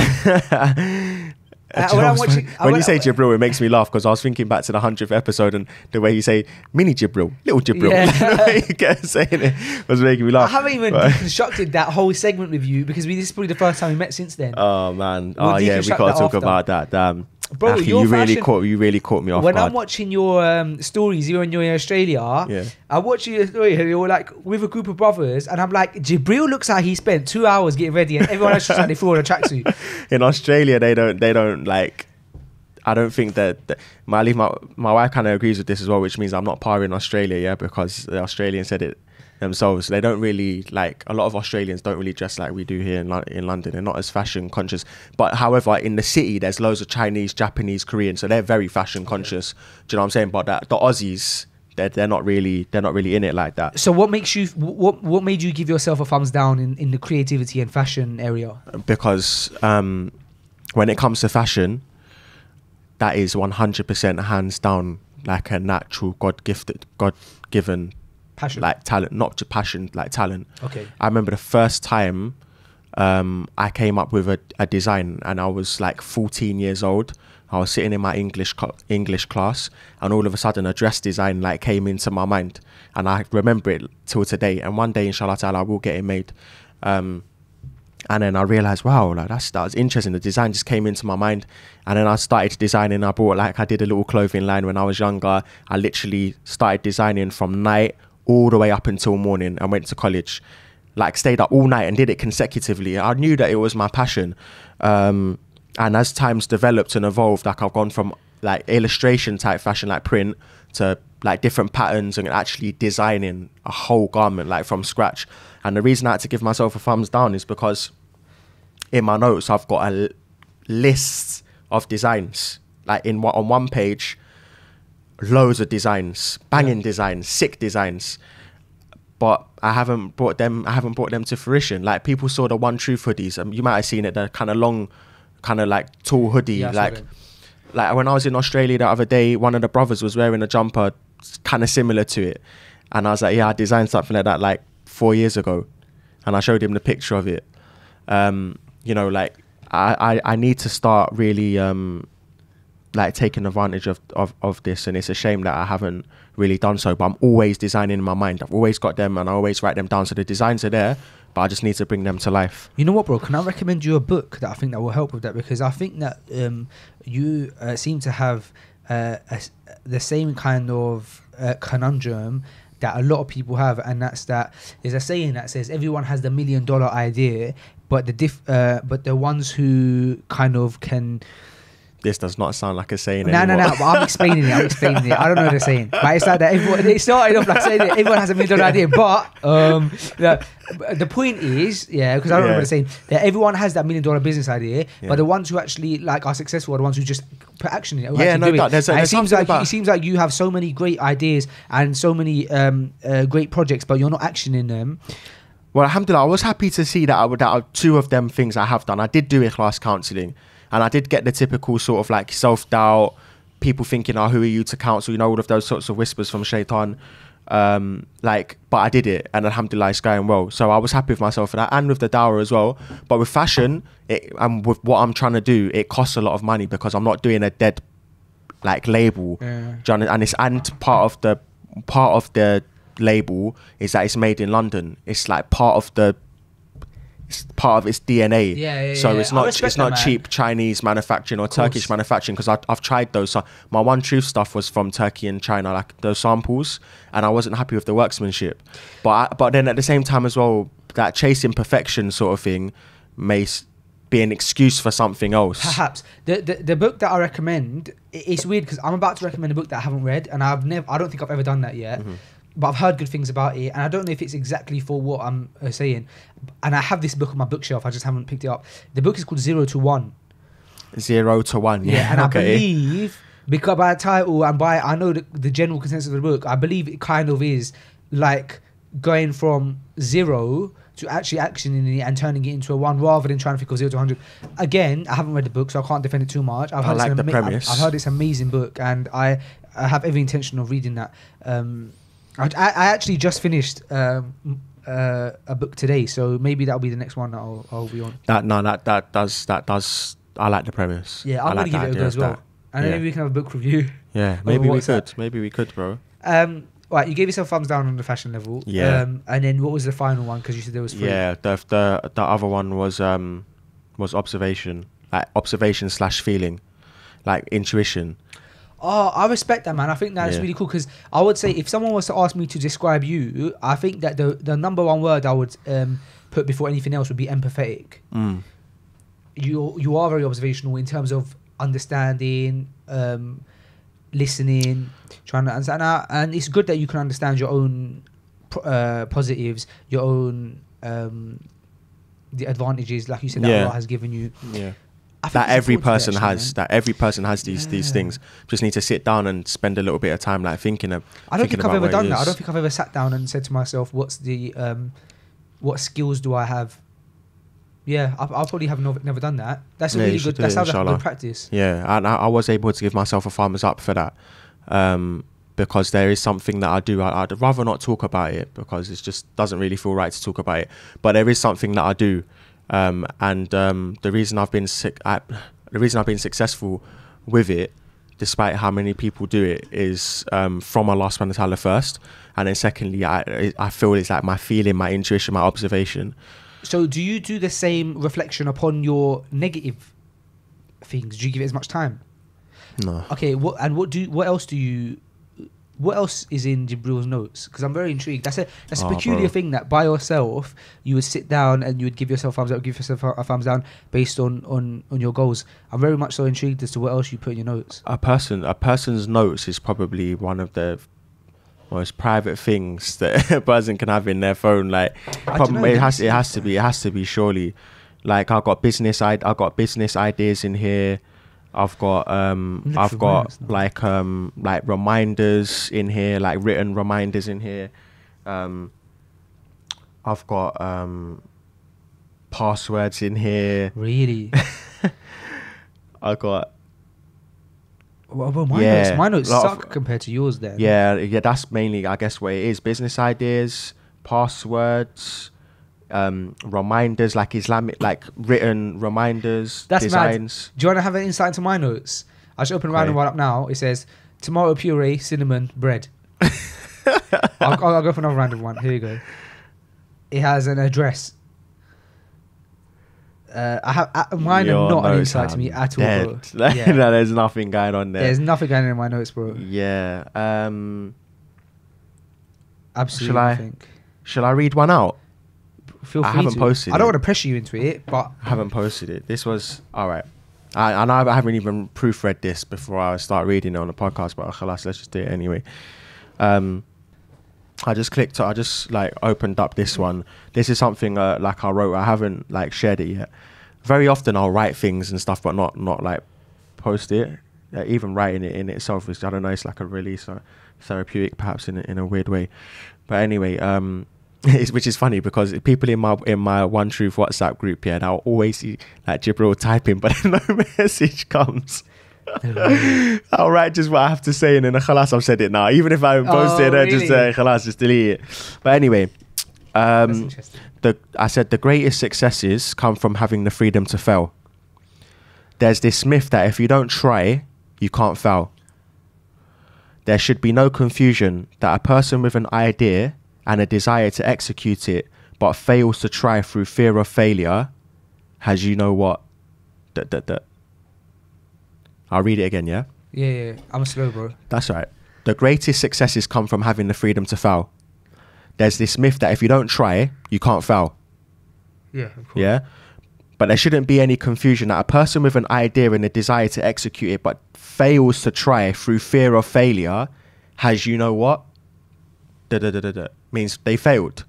When you say Jibril, it makes me laugh because I was thinking back to the 100th episode and the way you say mini Jibril, little Jibril. Yeah. The way you kept saying it was making me laugh. I haven't even deconstructed that whole segment with you because this is probably the first time we met since then. Oh man. We got to talk about that. Damn. Bro, Aki, you really caught me off when guard. I'm watching your stories, you and you're in Australia, I watch your story and you're like with a group of brothers, and I'm like, Jibril looks like he spent 2 hours getting ready, and everyone else just like they threw on a tracksuit. In Australia, they don't like. I don't think that my wife kind of agrees with this as well, which means I'm not par in Australia, because the Australians said it themselves. They don't really like, a lot of Australians don't really dress like we do here in London. They're not as fashion conscious, but however in the city there's loads of Chinese, Japanese, Korean, so they're very fashion conscious. Do you know what I'm saying? But the Aussies, they're not really in it like that. So what makes you what made you give yourself a thumbs down in the creativity and fashion area? Because when it comes to fashion, that is 100% hands down like a natural God-given passion, like talent, not just passion, like talent. Okay. I remember the first time I came up with a design, and I was like 14 years old. I was sitting in my English class, and all of a sudden a dress design like came into my mind, and I remember it till today. And one day, inshallah ta'ala, I will get it made. And then I realized, wow, like that was interesting. The design just came into my mind, and then I started designing. I did a little clothing line when I was younger. I literally started designing from night all the way up until morning. I went to college, like stayed up all night and did it consecutively. I knew that it was my passion. And as times developed and evolved, like I've gone from like illustration type fashion, like print, to like different patterns and actually designing a whole garment like from scratch. And the reason I had to give myself a thumbs down is because in my notes I've got a list of designs, like on one page, loads of designs, banging designs, sick designs, but I haven't brought them to fruition. Like, people saw the One Truth hoodies, and you might have seen it, the kind of long, kind of like tall hoodie. Like when I was in Australia the other day, one of the brothers was wearing a jumper kind of similar to it, and I was like, yeah, I designed something like that like 4 years ago, and I showed him the picture of it. You know, like I need to start really like taking advantage of this, and it's a shame that I haven't really done so. But I'm always designing in my mind. I've always got them, and I always write them down, so the designs are there, but I just need to bring them to life. You know what, bro? Can I recommend you a book that I think that will help with that? Because I think that you seem to have the same kind of conundrum that a lot of people have, and that's that there's a saying that says everyone has the $1 million idea, but the ones who kind of can. This does not sound like a saying No, anymore. but I'm explaining it. I don't know what they're saying. But it's like that they started off like saying that everyone has a $1 million idea. But the point is, because I don't know what they're saying, that everyone has that $1 million business idea, but the ones who actually like are successful are the ones who just put action in it. It seems like you have so many great ideas and so many great projects, but you're not actioning them. Well, alhamdulillah, I was happy to see that two of them things I have done. I did do ikhlas counselling. And I did get the typical sort of like self-doubt, people thinking, oh, who are you to counsel? You know, all of those sorts of whispers from shaitan. But I did it, and alhamdulillah, it's going well. So I was happy with myself for that, and with the dawah as well. But with fashion, and with what I'm trying to do, it costs a lot of money because I'm not doing a dead like label. And part of the label is that it's made in London. It's like part of its DNA. So it's not cheap Chinese manufacturing or Turkish manufacturing, because I've tried those. So my One Truth stuff was from Turkey and China, like those samples, and I wasn't happy with the workmanship. But then at the same time as well, that chasing perfection sort of thing may be an excuse for something else. Perhaps the book that I recommend, it's weird because I'm about to recommend a book that I haven't read, and I don't think I've ever done that yet. Mm-hmm. But I've heard good things about it, and I don't know if it's exactly for what I'm saying. And I have this book on my bookshelf, I just haven't picked it up. The book is called 0 to 1. 0 to 1, yeah. And I believe, because by the title and by, I know the general consensus of the book, I believe it kind of is like going from 0 to actually actioning it and turning it into a 1, rather than trying to think of 0 to 100. Again, I haven't read the book, so I can't defend it too much. I like the premise. I've heard it's an amazing book, and I have every intention of reading that. I actually just finished a book today, so maybe that'll be the next one that I'll be on. That does. I like the premise. Yeah, I'm gonna give it a go as well, and then maybe we can have a book review. Yeah, maybe we could. Maybe we could, bro. Right, you gave yourself thumbs down on the fashion level. Yeah. And then what was the final one? Because you said there was 3. Yeah, the other one was observation, like observation/feeling, like intuition. Oh, I respect that, man. I think that's really cool, because I would say if someone was to ask me to describe you, I think that the number one word I would put before anything else would be empathetic. You are very observational in terms of understanding, listening, trying to understand. And it's good that you can understand your own positives, your own the advantages, like you said, that Allah has given you. Yeah. That every person has these things. Just need to sit down and spend a little bit of time like thinking of. I don't think I've ever done that. I don't think I've ever sat down and said to myself, "What's the what skills do I have?" Yeah, I'll probably have never done that. That's a really good. That sounds like a good practice. Yeah, and I was able to give myself a thumbs up for that, because there is something that I do. I'd rather not talk about it because it just doesn't really feel right to talk about it. But there is something that I do. The reason I've been successful with it, despite how many people do it, is from Allah subhanahu wa ta'ala first, and then secondly, I feel it's like my feeling, my intuition, my observation. So do you do the same reflection upon your negative things? Do you give it as much time? No. Okay. What else is in Jibril's notes? Because I'm very intrigued. That's a peculiar thing, that by yourself you would sit down and you would give yourself thumbs up, give yourself a thumbs down based on your goals. I'm very much so intrigued as to what else you put in your notes. A person's notes is probably one of the most private things that a person can have in their phone. Like, it has to be surely. Like, I've got business ideas in here. I've got like reminders in here, like written reminders in here. I've got passwords in here. Really? I got. Well, my notes suck compared to yours then. Yeah, that's mainly, I guess, what it is. Business ideas, passwords, reminders, like Islamic, like written reminders, that's designs. Mad. Do you want to have an insight into my notes? I should open a random one up now. It says tomato puree, cinnamon, bread. I'll go for another random one. Here you go. It has an address. Mine Your are not an notes insight to are me at all, bro. dead. Like, Yeah. no, there's nothing going on there. There's nothing going on in my notes, bro. Yeah. Absolutely Shall I? nothing. Shall I read one out? Feel free I haven't to. posted I don't it. want to pressure you into it, but I haven't posted it. This was all right. I know I haven't even proofread this before I start reading it on the podcast, but khalas, let's just do it anyway. I just like opened up this one. This is something like I wrote. I haven't like shared it yet. Very often I'll write things and stuff, but not like post it. Even writing it in itself is, I don't know, it's like a release or therapeutic perhaps in a weird way. But anyway, which is funny because people in my One Truth WhatsApp group, yeah, and I'll always see like Jibril typing, but no message comes. I'll write just what I have to say and then khalas, I've said it now. Even if I haven't posted it, just say khalas, just delete it. But anyway, that's interesting. I said the greatest successes come from having the freedom to fail. There's this myth that if you don't try, you can't fail. There should be no confusion that a person with an idea and a desire to execute it but fails to try through fear of failure has, you know what? I'll read it again, yeah? Yeah. I'm slow, bro. That's right. The greatest successes come from having the freedom to fail. There's this myth that if you don't try, you can't fail. Yeah, of course. Yeah? But there shouldn't be any confusion that a person with an idea and a desire to execute it but fails to try through fear of failure has, you know what? Means they failed.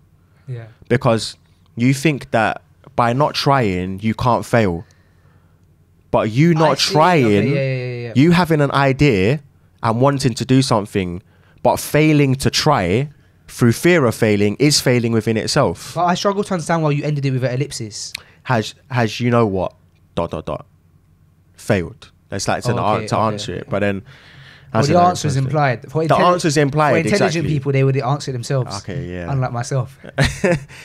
Yeah. Because you think that by not trying, you can't fail. But you not trying, Yeah. you having an idea and wanting to do something, but failing to try through fear of failing is failing within itself. But I struggle to understand why you ended it with an ellipsis. Has you know what? ... Failed. That's like to answer it. But then Well, the answer is implied. The answer is implied. For intelligent exactly. people, they would answer it themselves. Okay, yeah. Unlike myself.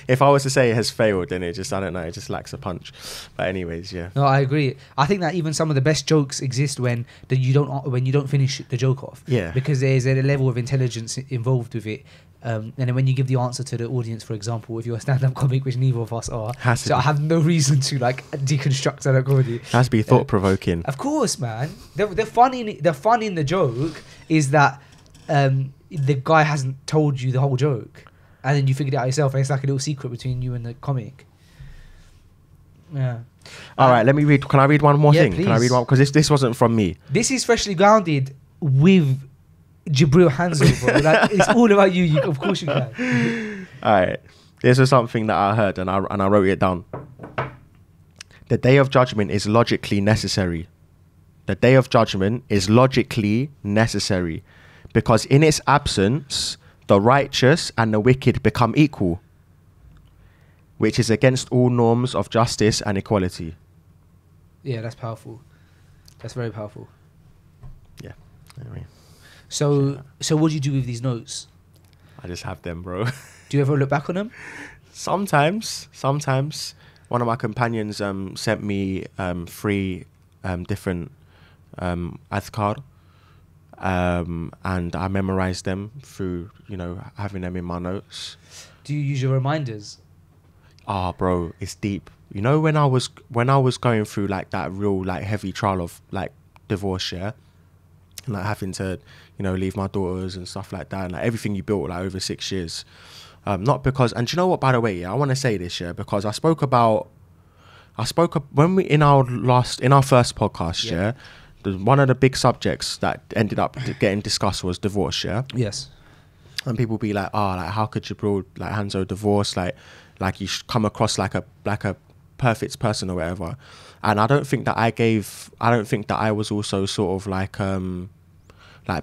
If I was to say it has failed, then it just, I don't know, it just lacks a punch. But anyways, yeah. No, I agree. I think that even some of the best jokes exist when you don't finish the joke off. Yeah. Because there's a level of intelligence involved with it. And then when you give the answer to the audience, for example, if you're a stand-up comic, which neither of us are, so I have no reason to like deconstruct stand-up comedy. It has to be thought-provoking. Of course, man. The fun in the joke is that the guy hasn't told you the whole joke, and then you figured it out yourself, and it's like a little secret between you and the comic. Yeah. All right, let me read. Can I read one more thing? Please. Can I read one? Because this wasn't from me. This is Freshly Grounded with Jibril Hanzo, bro. Like, it's all about you. Of course you can. All right. This was something that I heard and I wrote it down. The day of judgment is logically necessary. The day of judgment is logically necessary because in its absence, the righteous and the wicked become equal, which is against all norms of justice and equality. Yeah, that's powerful. That's very powerful. Yeah. Anyway. So what do you do with these notes? I just have them, bro. Do you ever look back on them? Sometimes. One of my companions sent me 3 different adhkar, and I memorized them through, having them in my notes. Do you use your reminders? Bro, it's deep. When I was going through like that real like heavy trial of like divorce, yeah, and like having to leave my daughters and stuff like that, and like everything you built like over 6 years. Not because, and do you know what, by the way, yeah, I want to say this, yeah, because when we in our first podcast, yeah, one of the big subjects that ended up getting discussed was divorce, yeah. Yes. And people be like, like how could Jibril, like Hanzo, divorce, like you should come across like a perfect person or whatever. And I don't think that I was also sort of like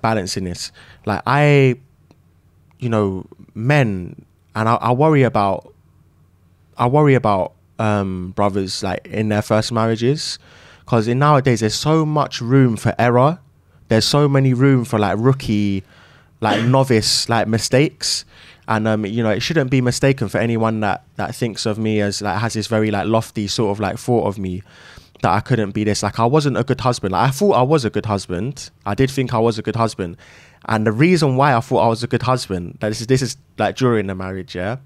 balancing this. Like men, and I worry about brothers like in their first marriages, because in nowadays there's so much room for error. There's so many room for like rookie, like novice, like mistakes. And it shouldn't be mistaken for anyone that thinks of me as like has this very like lofty sort of like thought of me that I couldn't be this. Like I wasn't a good husband. Like I thought I was a good husband. I did think I was a good husband. And the reason why I thought I was a good husband, that this is like during the marriage, yeah,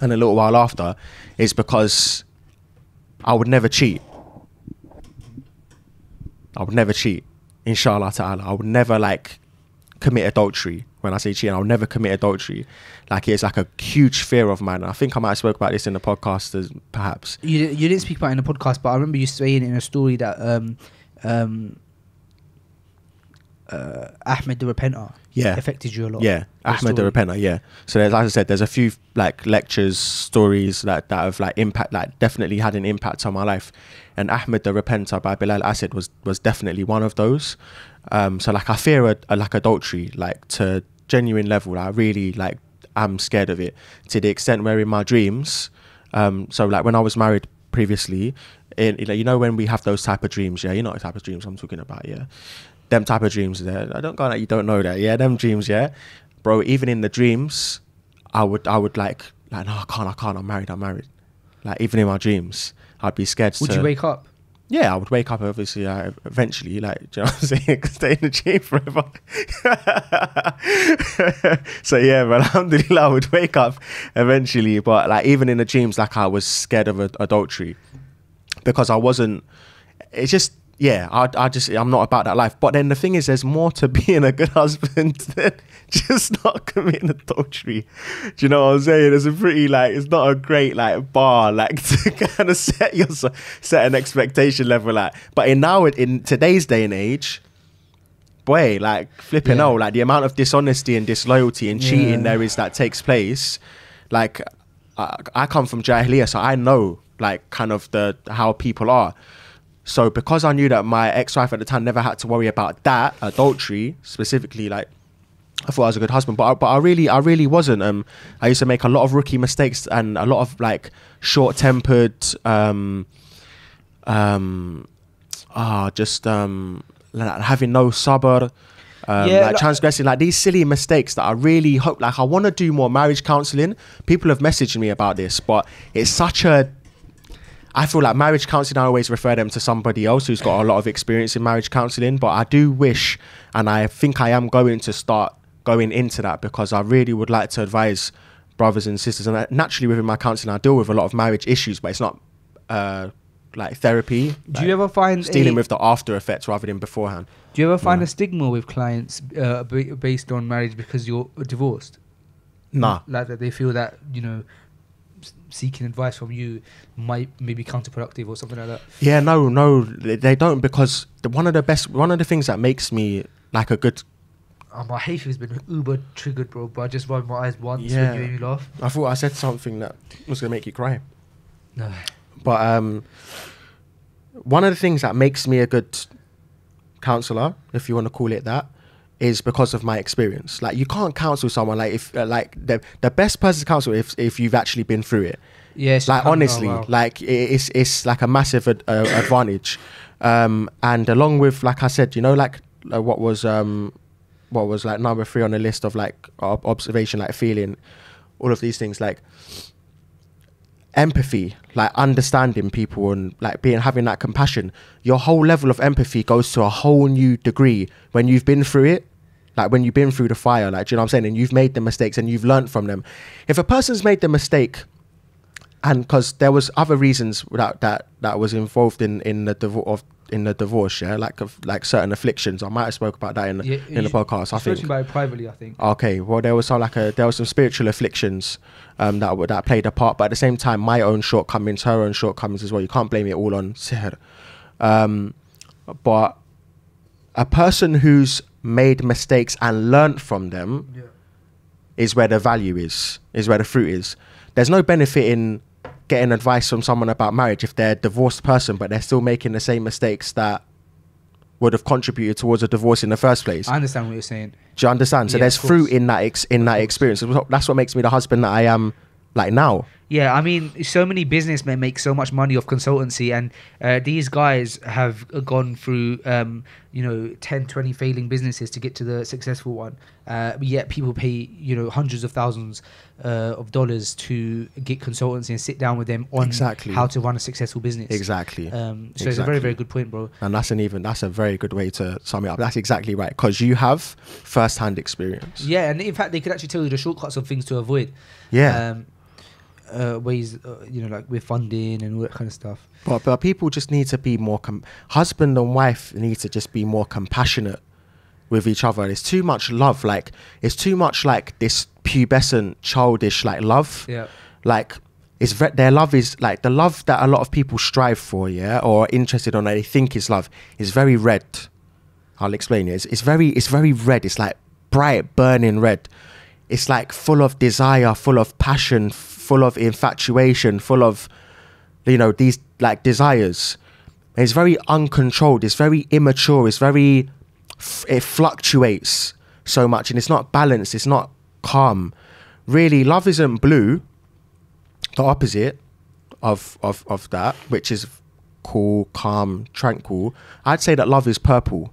and a little while after, is because I would never cheat. I would never cheat. Inshallah ta'ala. I would never like commit adultery. When I say cheating, I'll never commit adultery. Like it's like a huge fear of mine. I think I might have spoke about this in the podcast perhaps. You didn't speak about it in the podcast, but I remember you saying in a story that Ahmed the Repenter affected you a lot. Yeah, Ahmed the Repenter, yeah. So there's, as I said, there's a few like lectures, stories that have like impact, like definitely had an impact on my life. And Ahmed the Repenter by Bilal Asad was definitely one of those. So like I fear like adultery, like to genuine level. I really like I'm scared of it to the extent where in my dreams, so like when I was married previously, you know when we have those type of dreams, yeah, you know what type of dreams I'm talking about, yeah. Them type of dreams there. I don't go like you don't know that. Yeah, them dreams, yeah. Bro, even in the dreams, I would like no, I can't, I'm married. Like even in my dreams, I'd be scared. Would you wake up? Yeah, I would wake up obviously eventually, like, do you know what I'm saying? Stay in the dream forever. So yeah, but alhamdulillah, I would wake up eventually. But like even in the dreams, like I was scared of adultery because I wasn't, it's just, yeah, I'm not about that life. But then the thing is, there's more to being a good husband than just not committing adultery. Do you know what I'm saying? It's a pretty, like, it's not a great, like, bar, like, to kind of set an expectation level, like. But in today's day and age, boy, like, flipping out, like, the amount of dishonesty and disloyalty and cheating there is that takes place. Like, I come from Jahiliyyah, so I know, like, kind of how people are. So because I knew that my ex-wife at the time never had to worry about that, adultery specifically, like I thought I was a good husband, but I really wasn't. I used to make a lot of rookie mistakes and a lot of like short-tempered, like, having no sabr, like transgressing, like these silly mistakes that I really hope, like I want to do more marriage counselling. People have messaged me about this, but it's such a, I feel like marriage counselling, I always refer them to somebody else who's got a lot of experience in marriage counselling. But I do wish, and I think I am going to start going into that, because I really would like to advise brothers and sisters. And naturally within my counselling, I deal with a lot of marriage issues, but it's not like therapy. Do you ever find dealing with the after effects rather than beforehand? Do you ever find a stigma with clients based on marriage because you're divorced? Nah. Like that they feel that, you know, seeking advice from you might maybe counterproductive or something like that? Yeah, no, they don't, because one of the things that makes me like a good... my hayfever has been uber triggered, bro, but I just rolled my eyes once when you made me laugh. I thought I said something that was going to make you cry. No. But one of the things that makes me a good counsellor, if you want to call it that, is because of my experience. Like, you can't counsel someone like if like the best person to counsel if you've actually been through it. Yes. Like honestly, like it's like a massive advantage. And along with, like I said, you know, like what was like number 3 on the list of like observation, like feeling, all of these things, like empathy, like understanding people and like having that compassion. Your whole level of empathy goes to a whole new degree when you've been through it, like when you've been through the fire, like, do you know what I'm saying? And you've made the mistakes and you've learned from them. If a person's made the mistake, and because there was other reasons that was involved in the divorce, yeah, like certain afflictions. I might have spoke about that in the podcast. I think about it privately, I think. Okay, well, there was some spiritual afflictions that played a part, but at the same time, my own shortcomings, her own shortcomings as well. You can't blame it all on sihr. But a person who's made mistakes and learnt from them is where the value is where the fruit is. There's no benefit in getting advice from someone about marriage if they're a divorced person, but they're still making the same mistakes that would have contributed towards a divorce in the first place. I understand what you're saying. Do you understand? So there's fruit in that experience. That's what makes me the husband that I am, like, now. Yeah, I mean, so many businessmen make so much money off consultancy, and these guys have gone through 10, 20 failing businesses to get to the successful one. Yet people pay, hundreds of thousands of dollars to get consultancy and sit down with them on how to run a successful business. Exactly. So it's a very, very good point, bro. And that's a very good way to sum it up. That's exactly right, because you have first-hand experience. Yeah, and in fact, they could actually tell you the shortcuts of things to avoid. Yeah. ways, like with funding and all that kind of stuff. But people just need to be more husband and wife need to just be more compassionate with each other. It's too much love. Like, it's too much like this pubescent, childish like love. Yeah. Like, their love is like the love that a lot of people strive for, yeah, or are interested on, that they think is love, is very red. I'll explain it. It's very red. It's like bright, burning red. It's like full of desire, full of passion, full of infatuation, full of, these like desires. It's very uncontrolled. It's very immature. It fluctuates so much, and it's not balanced. It's not calm. Really, love isn't blue. The opposite of that, which is cool, calm, tranquil. I'd say that love is purple.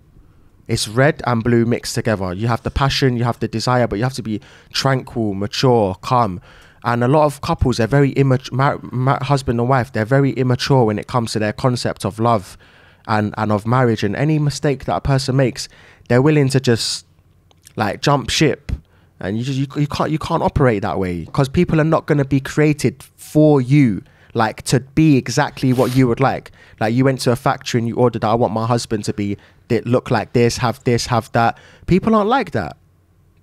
It's red and blue mixed together. You have the passion, you have the desire, but you have to be tranquil, mature, calm. And a lot of couples, they're very immature, husband and wife, they're very immature when it comes to their concept of love and of marriage. And any mistake that a person makes, they're willing to just like jump ship. And you can't operate that way, because people are not going to be created for you, like to be exactly what you would like. Like, you went to a factory and you ordered, I want my husband to look like this, have that. People aren't like that.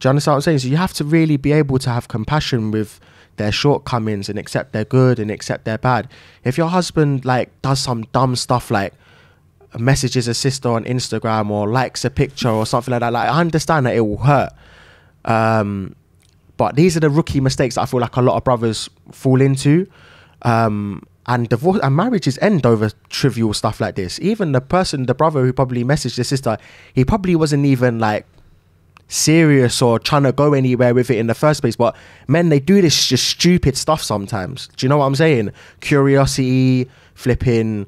Do you understand what I'm saying? So you have to really be able to have compassion with their shortcomings and accept their good and accept their bad. If your husband like does some dumb stuff, like messages a sister on Instagram or likes a picture or something like that, like, I understand that it will hurt. But these are the rookie mistakes that I feel like a lot of brothers fall into. And divorce and marriages end over trivial stuff like this. Even the brother who probably messaged the sister, he probably wasn't even like serious or trying to go anywhere with it in the first place. But men, they do this just stupid stuff sometimes. Do you know what I'm saying? Curiosity, flipping,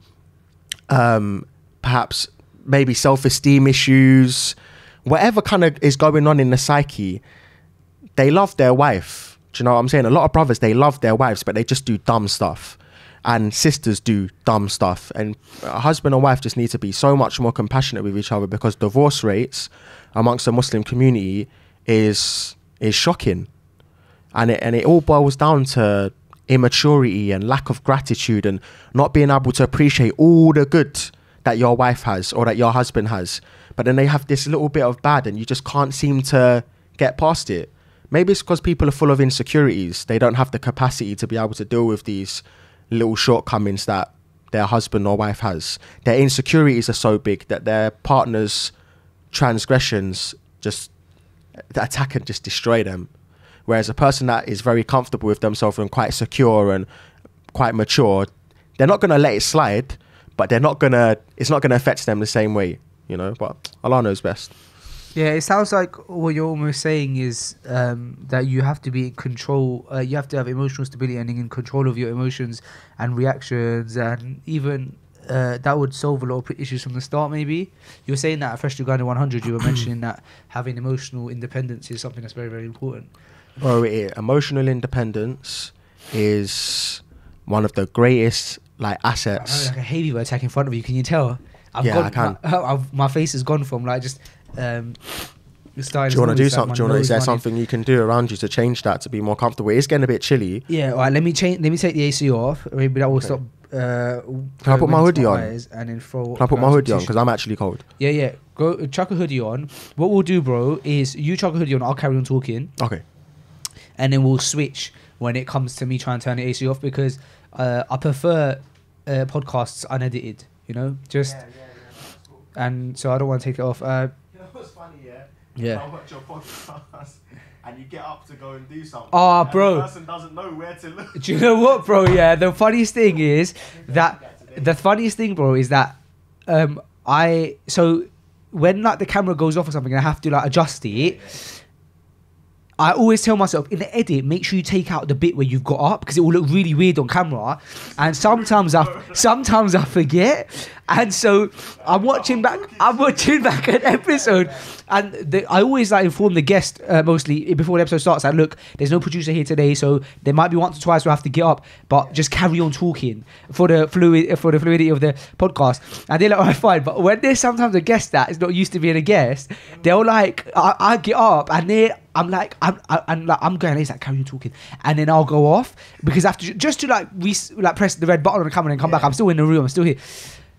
perhaps maybe self-esteem issues, whatever kind of is going on in the psyche. They love their wife. Do you know what I'm saying? A lot of brothers, they love their wives, but they just do dumb stuff. And sisters do dumb stuff. And a husband and wife just need to be so much more compassionate with each other, because divorce rates amongst the Muslim community is shocking. And it all boils down to immaturity and lack of gratitude and not being able to appreciate all the good that your wife has or that your husband has. But then they have this little bit of bad and you just can't seem to get past it. Maybe it's because people are full of insecurities. They don't have the capacity to be able to deal with these little shortcomings that their husband or wife has. Their insecurities are so big that their partner's transgressions just attack and just destroy them. Whereas a person that is very comfortable with themselves and quite secure and quite mature, they're not going to let it slide, but it's not going to affect them the same way, but Allah knows best. Yeah, it sounds like what you're almost saying is that you have to be in control. You have to have emotional stability and in control of your emotions and reactions, and even that would solve a lot of issues from the start. Maybe you were saying that at Fresh Uganda 100, you were mentioning that having emotional independence is something that's very, very important. Well, emotional independence is one of the greatest assets. Like a heavy attack in front of you. Can you tell? I can. My face has gone from just. Do you want to do something? Is there something you can do around you to change that to be more comfortable? It's getting a bit chilly. Yeah, all right. Let me take the AC off. Maybe that will stop. Can I put my hoodie on? And then can I put my hoodie on because I'm actually cold? Yeah. Go chuck a hoodie on. What we'll do, bro, is you chuck a hoodie on. I'll carry on talking. Okay. And then we'll switch when it comes to me trying to turn the AC off, because I prefer podcasts unedited. Just. Yeah, cool. And so I don't want to take it off. What's funny, yeah. I watch your podcast and you get up to go and do something. Oh, bro. The person doesn't know where to look. Do you know what, bro? Yeah, the funniest thing is that so when the camera goes off or something and I have to adjust it, I always tell myself in the edit, make sure you take out the bit where you've got up, because it will look really weird on camera. And sometimes I forget, And so I'm watching back an episode, and I always like inform the guest mostly before the episode starts. Like, look, there's no producer here today, so there might be once or twice we'll have to get up, but just carry on talking for the fluidity of the podcast. And they're like, all right, fine. But when there's sometimes a guest that is not used to being a guest, they'll like, I get up and I'm going, it's like, carry on talking, and then I'll go off because after just to like press the red button on the camera and come back. I'm still in the room. I'm still here.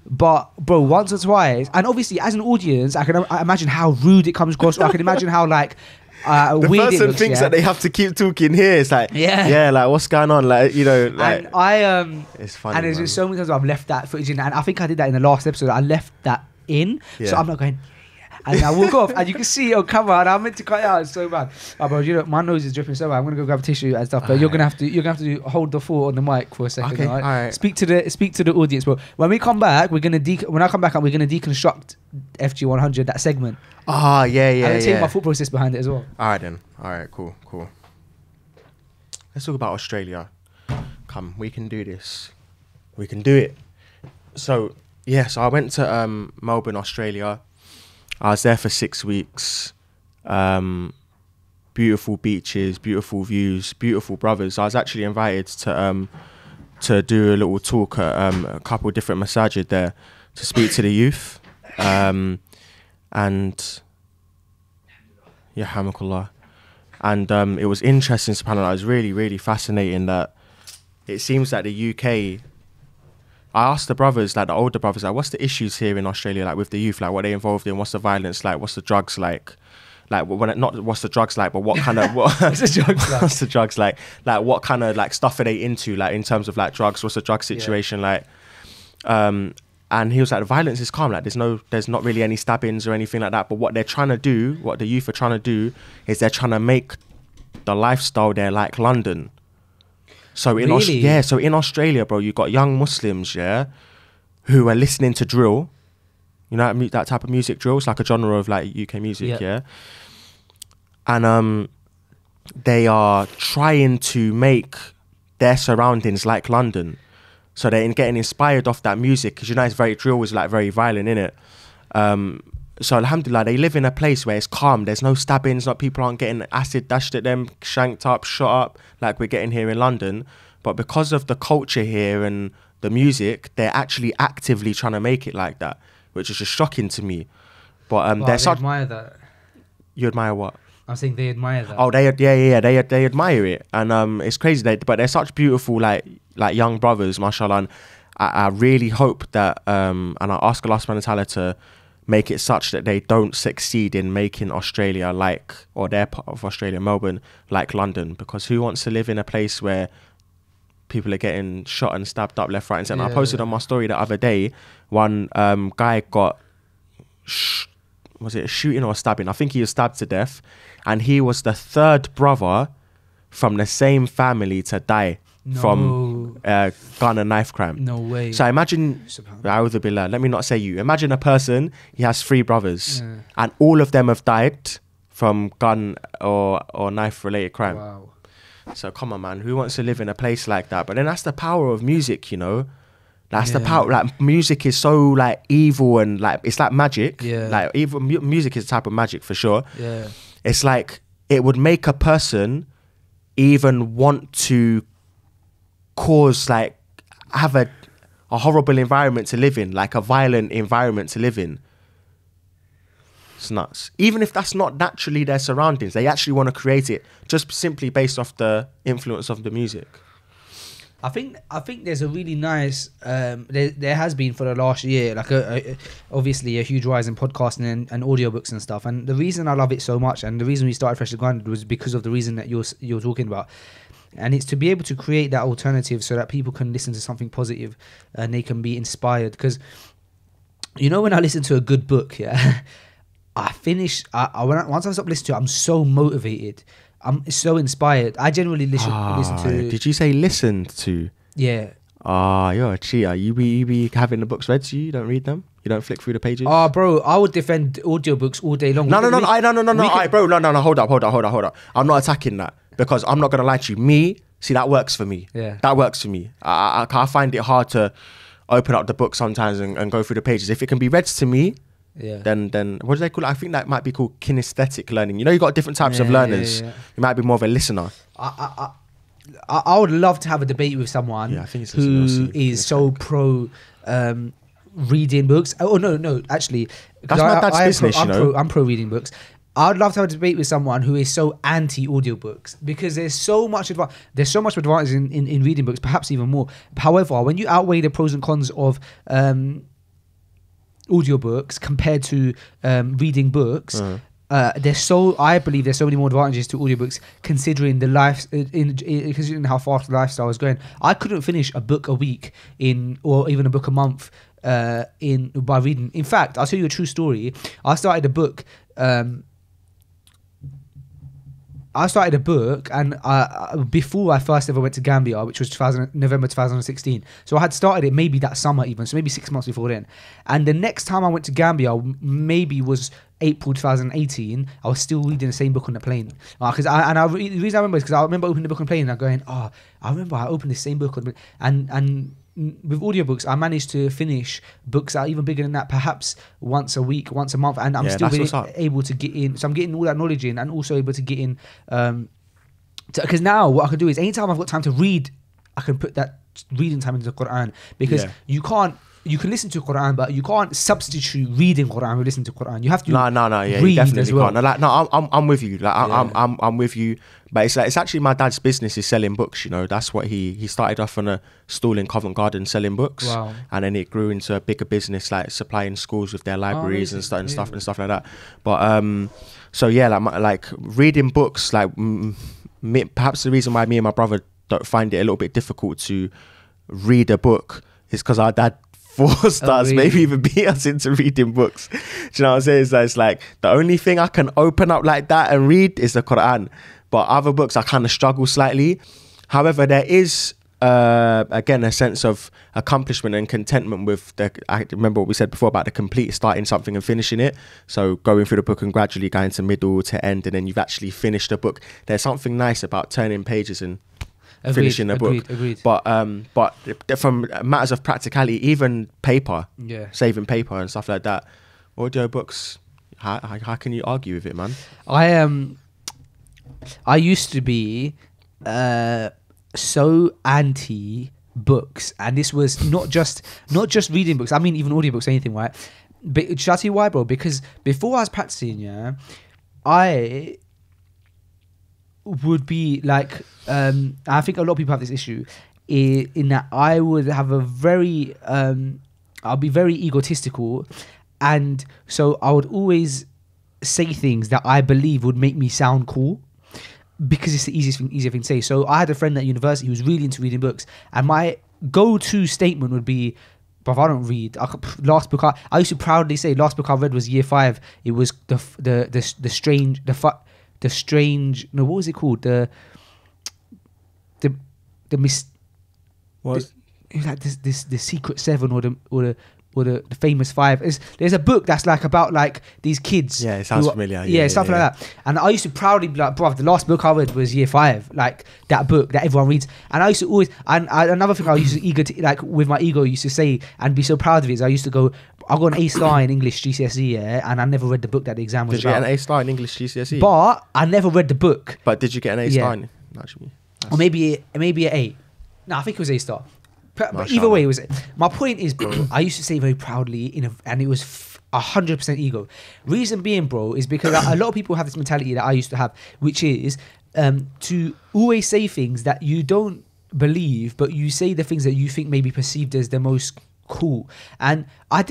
But bro, once or twice, and obviously as an audience, I imagine how rude it comes across. Or I can imagine how like the weird person it looks, thinks that they have to keep talking here. It's like, like what's going on? Like, you know, like, and it's funny. And there's just so many times I've left that footage in, and I think I did that in the last episode. I left that in, so I'm not going. And I walk off, and you can see it on camera, and I'm meant to cut it out. It's so bad. Oh, bro, you know, my nose is dripping so bad. I'm gonna go grab a tissue and stuff. But you're gonna have to hold the fort on the mic for a second. Okay, all right? all right. Speak to the audience, bro. When we come back, when I come back, we're gonna deconstruct FG100, that segment. Yeah. And I'll tell you my thought process behind it as well. All right then. All right, cool. Let's talk about Australia. Come, we can do this. We can do it. So I went to Melbourne, Australia. I was there for 6 weeks. Beautiful beaches, beautiful views, beautiful brothers. I was actually invited to do a little talk at a couple of different masajid there to speak to the youth. And yeah, hamakallah. And it was interesting, subhanAllah. It was really, really fascinating that it seems that the UK... I asked the brothers, like the older brothers, like, what's the issues here in Australia, like with the youth, like what they involved in, what's the violence like, what's the drugs like, not what's the drugs like, but what kind of what's the drugs like? What's the drugs like what kind of like stuff are they into, like in terms of like drugs, what's the drug situation like? And he was like, the violence is calm, like there's not really any stabbings or anything like that, but what they're trying to do, what the youth are trying to do, is they're trying to make the lifestyle there like London. So in Australia, bro, you got young Muslims, who are listening to drill. You know that type of music, drill. It's like a genre of like UK music, And they are trying to make their surroundings like London. So they're getting inspired off that music because it's very drill is like very violent, innit? So alhamdulillah, they live in a place where it's calm. There's no stabbings, people aren't getting acid dashed at them, shanked up, shot up like we're getting here in London. But because of the culture here and the music, they're actually actively trying to make it like that, which is just shocking to me. But they admire that. You admire what? I'm saying they admire that. Oh, they admire it, and it's crazy. But they're such beautiful like young brothers, mashallah. And I really hope that and I ask Allah subhanahu wa ta'ala to make it such that they don't succeed in making Australia or their part of Australia, Melbourne, like London. Because who wants to live in a place where people are getting shot and stabbed up left, right and centre? I posted on my story the other day, one guy got, was it a shooting or a stabbing? I think he was stabbed to death. And he was the third brother from the same family to die from gun and knife crime. No way. So imagine, let me not say you. Imagine a person, he has 3 brothers, and all of them have died from gun or knife related crime. Wow. So come on, man, who wants to live in a place like that? But then that's the power of music, you know. That's the power. Like music is so like evil and like it's like magic. Yeah. Like evil music is a type of magic for sure. Yeah. It's like it would make a person even want to cause like have a horrible environment to live in, like a violent environment to live in. It's nuts. Even if that's not naturally their surroundings, they actually want to create it just simply based off the influence of the music. I think there's a really nice there has been for the last year like obviously a huge rise in podcasting and audiobooks and stuff, and the reason I love it so much and the reason we started Freshly Grounded was because of the reason that you're talking about, and it's to be able to create that alternative so that people can listen to something positive and they can be inspired. Because you know, when I listen to a good book, once I stop listening to it, I'm so motivated. I'm so inspired. I generally listen to... Did you say listened to? Yeah. You're a cheater. You be having the books read to you? You don't read them? You don't flick through the pages? Bro, I would defend audiobooks all day long. No. Hold up. I'm not attacking that because I'm not going to lie to you. That works for me. Yeah. That works for me. I find it hard to... open up the book sometimes and go through the pages. If it can be read to me, Yeah. then what do they call it? I think that might be called kinesthetic learning. You know, you got different types of learners. Yeah. You might be more of a listener. I would love to have a debate with someone Yeah, I think it's who listener, is so pro reading books. Oh no, actually, That's my dad's business, you know. I'm pro reading books. I'd love to have a debate with someone who is so anti audiobooks, because there's so much advantage in reading books, perhaps even more. However, when you outweigh the pros and cons of audiobooks compared to reading books, I believe there's so many more advantages to audiobooks, considering considering how fast the lifestyle is going. I couldn't finish a book a week or even a book a month by reading. In fact, I'll tell you a true story. I started a book and before I first ever went to Gambia, which was November 2016. So I had started it maybe that summer even, so maybe 6 months before then. And the next time I went to Gambia maybe was April 2018. I was still reading the same book on the plane. The reason I remember is because I remember opening the book on the plane and going, I remember I opened the same book on the plane. And with audiobooks, I managed to finish books that are even bigger than that, perhaps once a week, once a month, and I'm still able to get in. So I'm getting all that knowledge in, and also able to get in. Because now what I can do is, anytime I've got time to read, I can put that reading time into the Quran, because you can listen to Quran, but you can't substitute reading Quran with listening to Quran. You have to you definitely can't. I'm with you. I'm with you. But it's actually my dad's business is selling books. You know, that's what he started off on a stall in Covent Garden selling books. Wow. And then it grew into a bigger business, like supplying schools with their libraries and stuff like that. But so yeah, like reading books, like perhaps the reason why me and my brother don't find it a little bit difficult to read a book is because our dad forced us, maybe even beat us into reading books. Do you know what I'm saying? So it's like the only thing I can open up like that and read is the Quran. But other books I kind of struggle slightly. However, there is again a sense of accomplishment and contentment with I remember what we said before about the complete, starting something and finishing it. So going through the book and gradually going to middle to end, and then you've actually finished a book. There's something nice about turning pages and finishing a book. Agreed. But from matters of practicality, even paper, saving paper and stuff like that, audiobooks, how can you argue with it, man? I used to be so anti books, and this was not just reading books. I mean, even audiobooks, anything, right? But shall I tell you why, bro? Because before I was practicing, I would be like, I think a lot of people have this issue in that I would have a very, I'll be very egotistical, and so I would always say things that I believe would make me sound cool, because it's the easier thing to say. So I had a friend at university who was really into reading books, and my go-to statement would be, "Bruv, I don't read. Last book I used to proudly say, last book I read was year 5. It was the strange. No, what was it called? It was like the Secret 7 or the famous 5. There's a book that's like about like these kids. Yeah, it sounds familiar. Something like that. And I used to proudly be like, bruv, the last book I read was year 5. Like that book that everyone reads. And I used to always, another thing I used to with my ego used to say and be so proud of it is I used to go, I got an A* in English GCSE, and I never read the book that the exam was about. Did you get an A* in English GCSE? But I never read the book. But did you get an A*? Actually, or maybe an A. No, I think it was A*. But either way, it was. My point is, bro, I used to say very proudly, and it was 100% ego. Reason being, bro, is because a lot of people have this mentality that I used to have, which is to always say things that you don't believe, but you say the things that you think may be perceived as the most cool. And I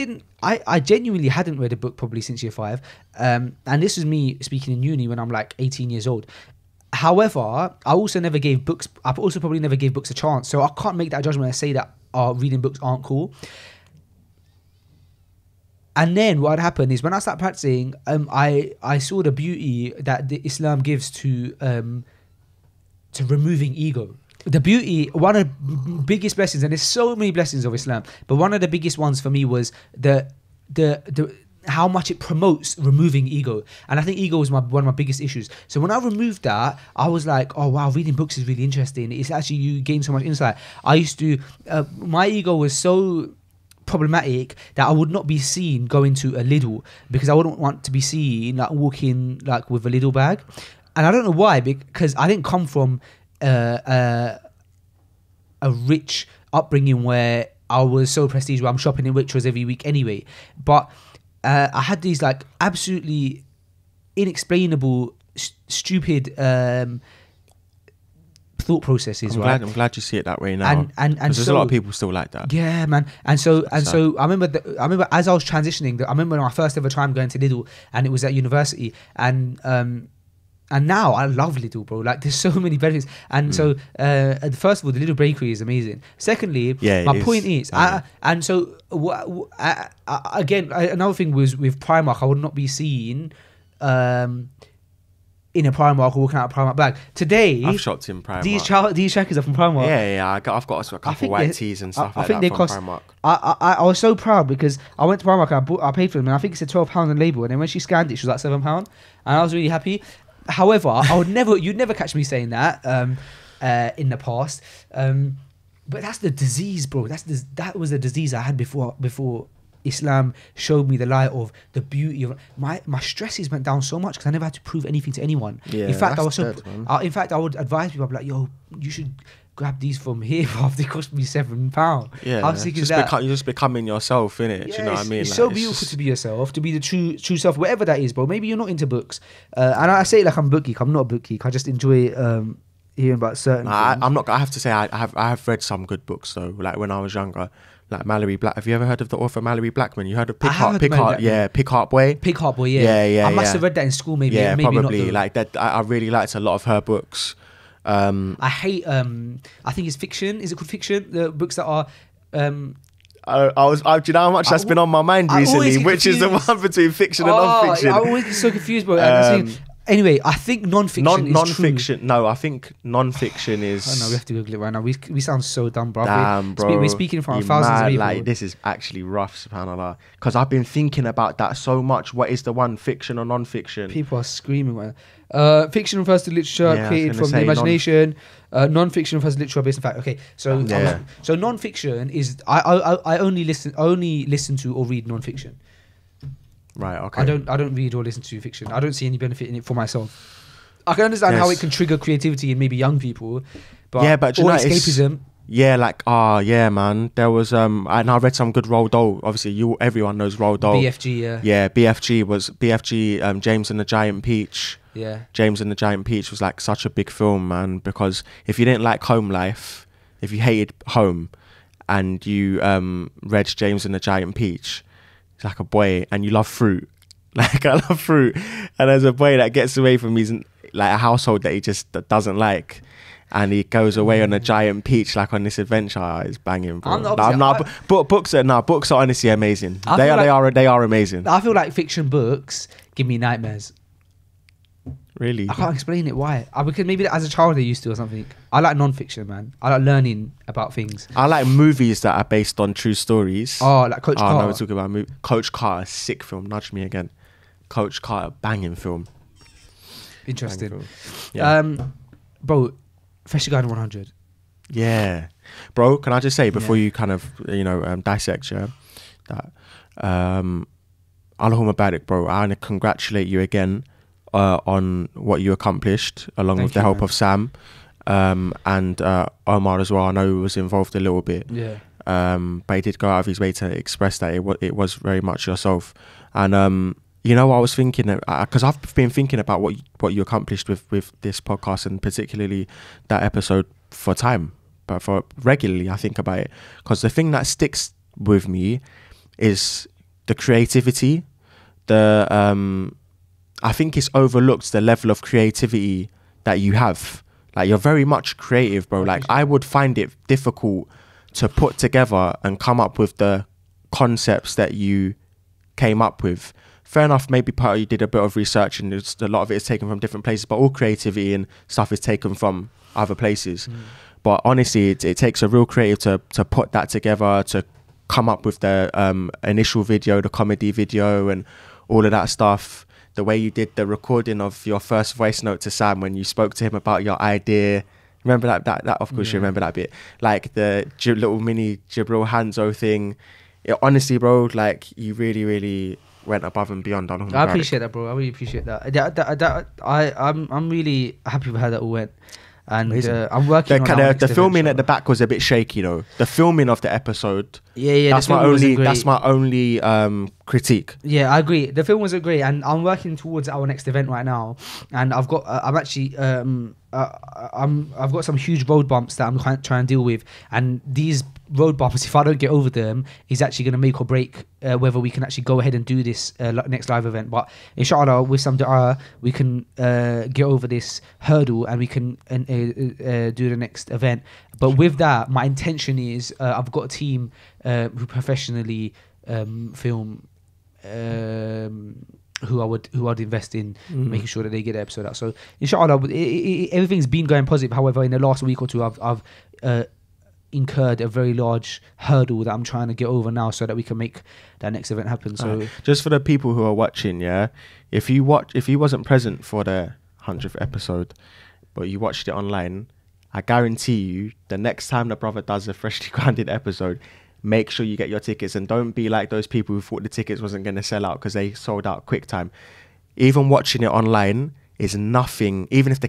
genuinely hadn't read a book probably since year 5. And this was me speaking in uni when I'm like 18 years old. However, I also never gave books. I also probably never gave books a chance, so I can't make that judgment and say that reading books aren't cool. And then what happened is when I started practicing, I saw the beauty that the Islam gives to removing ego. The beauty, one of the biggest blessings, and there's so many blessings of Islam, but one of the biggest ones for me was the how much it promotes removing ego. And I think ego is one of my biggest issues. So when I removed that, I was like, oh wow, reading books is really interesting. It's actually, you gain so much insight. I used to, my ego was so problematic that I would not be seen going to a Lidl, because I wouldn't want to be seen like walking like with a Lidl bag. And I don't know why, because I didn't come from a rich upbringing where I was so prestige, where I'm shopping in Waitrose every week anyway. But I had these like absolutely inexplainable, stupid thought processes. I'm glad you see it that way now. And there's a lot of people still like that. Yeah, man. And so I remember as I was transitioning, I remember my first ever time going to Lidl, and it was at university, and now I love Lidl, bro. Like, there's so many benefits. And so, first of all, the Lidl bakery is amazing. Secondly, my point is, again, another thing was with Primark, I would not be seen in a Primark or walking out a Primark bag. Today, I've shopped in Primark. These trackers are from Primark. Yeah. I've got a couple white tees and stuff I think they from cost, Primark. I was so proud because I went to Primark and I paid for them, and I think it said £12 on the label, and then when she scanned it, she was like £7, and I was really happy. However, you'd never catch me saying that in the past. But that's the disease, bro. That was the disease I had before Islam showed me the light of the beauty of my stresses went down so much because I never had to prove anything to anyone. Yeah, in fact, I would advise people, I'd be like, yo, you should grab these from here, bro. They cost me £7. Yeah, how sick is that? You're just becoming yourself, innit? Yeah, do you know what I mean? It's like, so beautiful to be yourself, to be the true self, whatever that is, bro. Maybe you're not into books, and I say it like I'm a book geek. I'm not a book geek. I just enjoy hearing about certain things. I'm not. I have to say, I have read some good books though. Like when I was younger, like Mallory Black. Have you ever heard of the author Mallory Blackman? You heard of Pick Heart Boy? Pick Heart Boy, yeah. I must have read that in school, maybe. Yeah, maybe probably. Not like that. I really liked a lot of her books. I hate. I think it's fiction. Is it called fiction? The books that are. Do you know how much that's been on my mind recently? Which is the one between fiction and non-fiction? I always get so confused, bro. Anyway, I think non-fiction is non-fiction. true. No, I think non-fiction is. Oh no, we have to Google it right now. We sound so dumb, bro. Damn, bro. We're speaking in front of thousands of people. Like, this is actually rough, subhanAllah. Because I've been thinking about that so much. What is the one, fiction or non-fiction? People are screaming right now. Fiction refers to literature created from the imagination. Non-fiction refers to literature based on fact. Okay, so so non-fiction is I only listen to or read non-fiction. Right. Okay. I don't read or listen to fiction. I don't see any benefit in it for myself. I can understand how it can trigger creativity in maybe young people, but you know, escapism. Yeah, like man. There was and I read some good Roald Dahl. Obviously, everyone knows Roald Dahl. BFG, yeah. Yeah, BFG. James and the Giant Peach. Yeah. James and the Giant Peach was like such a big film, man. Because if you didn't like home life, if you hated home, and you read James and the Giant Peach, it's like a boy, and you love fruit. Like, I love fruit, and there's a boy that gets away from his like a household that he just doesn't like, and he goes away on a giant peach, like on this adventure. It's banging, bro. Books are honestly amazing. They are amazing. I feel like fiction books give me nightmares. Really? I can't explain it why. Because maybe as a child they used to or something. I like non-fiction, man. I like learning about things. I like movies that are based on true stories. Oh, like Coach Carter. No, we're talking about Coach Carter, sick film. Nudge me again. Coach Carter, banging film. Interesting. Banging film. Yeah. Bro, Freshly Garden 100. Yeah. Bro, can I just say before you kind of, dissect, that Allahumma barik, bro. I want to congratulate you again on what you accomplished, along with the help of Sam and Omar as well. I know he was involved a little bit. Yeah. But he did go out of his way to express that it was very much yourself. And I was thinking, because I've been thinking about what you accomplished with this podcast, and particularly that episode for time, but for regularly I think about it, because the thing that sticks with me is the creativity. I think it's overlooked, the level of creativity that you have. Like, you're very much creative, bro. Like, I would find it difficult to put together and come up with the concepts that you came up with. Fair enough, maybe part of you did a bit of research and a lot of it is taken from different places, but all creativity and stuff is taken from other places. But honestly, it takes a real creative to put that together, to come up with the initial video, the comedy video and all of that stuff. The way you did the recording of your first voice note to Sam when you spoke to him about your idea. Remember that of course you remember that bit. Like the little mini Jibril Hanzo thing. honestly, bro, like you really, really went above and beyond on I appreciate that, bro. I really appreciate that. I'm really happy with how that all went, and I'm working on our next the event, filming at inshallah. the back was a bit shaky though. The filming of the episode, Yeah, that's the my film wasn't only great. that's my only critique. Yeah, I agree. The film wasn't great, and I'm working towards our next event right now. And I've got, I'm actually, I've got some huge road bumps that I'm trying to deal with. And these road bumps, if I don't get over them, is actually going to make or break whether we can actually go ahead and do this next live event. But inshallah, with some du'a, we can get over this hurdle and we can do the next event. But with that, my intention is I've got a team who professionally film who I'd invest in making sure that they get the episode out. So inshallah, everything's been going positive. However, in the last week or two, I've incurred a very large hurdle that I'm trying to get over now, so that we can make that next event happen. So just for the people who are watching, yeah, if you wasn't present for the 100th episode, but you watched it online, I guarantee you, the next time the brother does a freshly grounded episode, make sure you get your tickets, and don't be like those people who thought the tickets wasn't going to sell out because they sold out quick time. Even watching it online is nothing. Even if the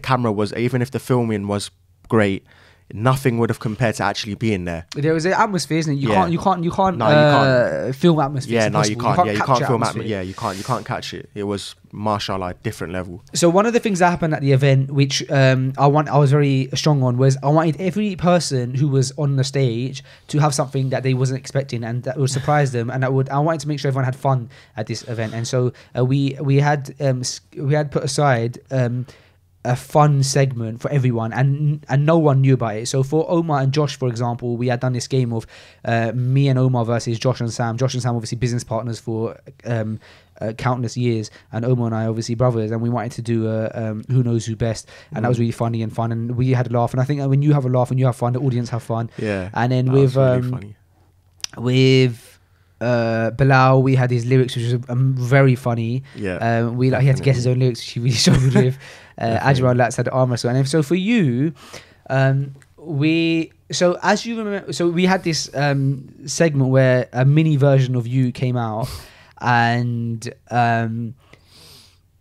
filming was great, nothing would have compared to actually being there. There was an atmosphere, isn't it? You can't film atmosphere. Yeah, It's no, you impossible. can't. Yeah, you can't capture film atmosphere. atmosphere. Yeah, you can't catch it. It was mashallah, different level. So one of the things that happened at the event, which I was very strong on, was I wanted every person who was on the stage to have something that they wasn't expecting and that would surprise them, and I wanted to make sure everyone had fun at this event. And so we had put aside a fun segment for everyone, and no one knew about it. So for Omar and Josh, for example, we had done this game of me and Omar versus Josh and Sam. Josh and Sam obviously business partners for countless years, and Omar and I obviously brothers, and we wanted to do who knows who best, and that was really funny and fun, and we had a laugh. And I think when you have a laugh and you have fun, the audience have fun. Yeah, and then that was really funny. with Bilal, we had his lyrics, which was very funny. Yeah, he had to guess his own lyrics, which he really struggled with. Ajmal Lats had the arm wrestle, and so for you, as you remember, so we had this segment where a mini version of you came out, and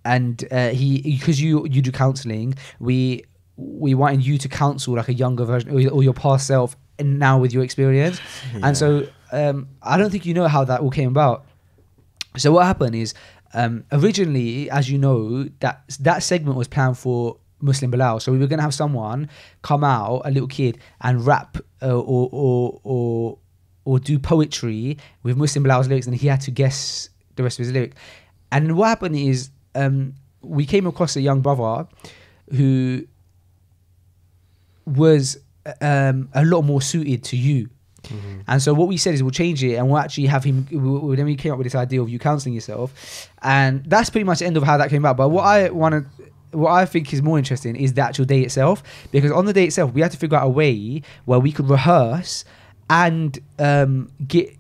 he, because you do counselling, we wanted you to counsel like a younger version or your past self, and now with your experience. Yeah. And so I don't think you know how that all came about. So what happened is, originally, as you know, that segment was planned for Muslim Bilal. So we were going to have someone come out, a little kid, and rap or do poetry with Muslim Bilal's lyrics, and he had to guess the rest of his lyric. And what happened is, we came across a young brother who was a lot more suited to you. Mm-hmm. And so what we said is we'll change it, and we'll actually have him. Then we came up with this idea of you counselling yourself, and that's pretty much the end of how that came about. But what I think is more interesting is the actual day itself, because on the day itself we had to figure out a way where we could rehearse and get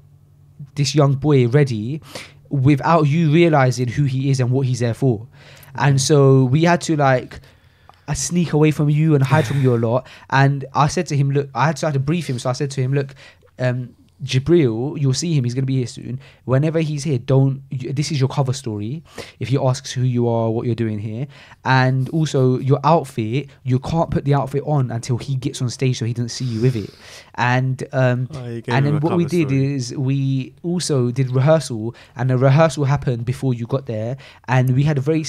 this young boy ready without you realising who he is and what he's there for. And so we had to I sneak away from you and hide from you a lot. And I said to him, look, I had to brief him. So I said to him, look, Jibril, you'll see him, he's going to be here soon. Whenever he's here, this is your cover story. If he asks who you are, what you're doing here. And also your outfit, you can't put the outfit on until he gets on stage, so he doesn't see you with it. And then what we did is we also did rehearsal, and the rehearsal happened before you got there, and we had a very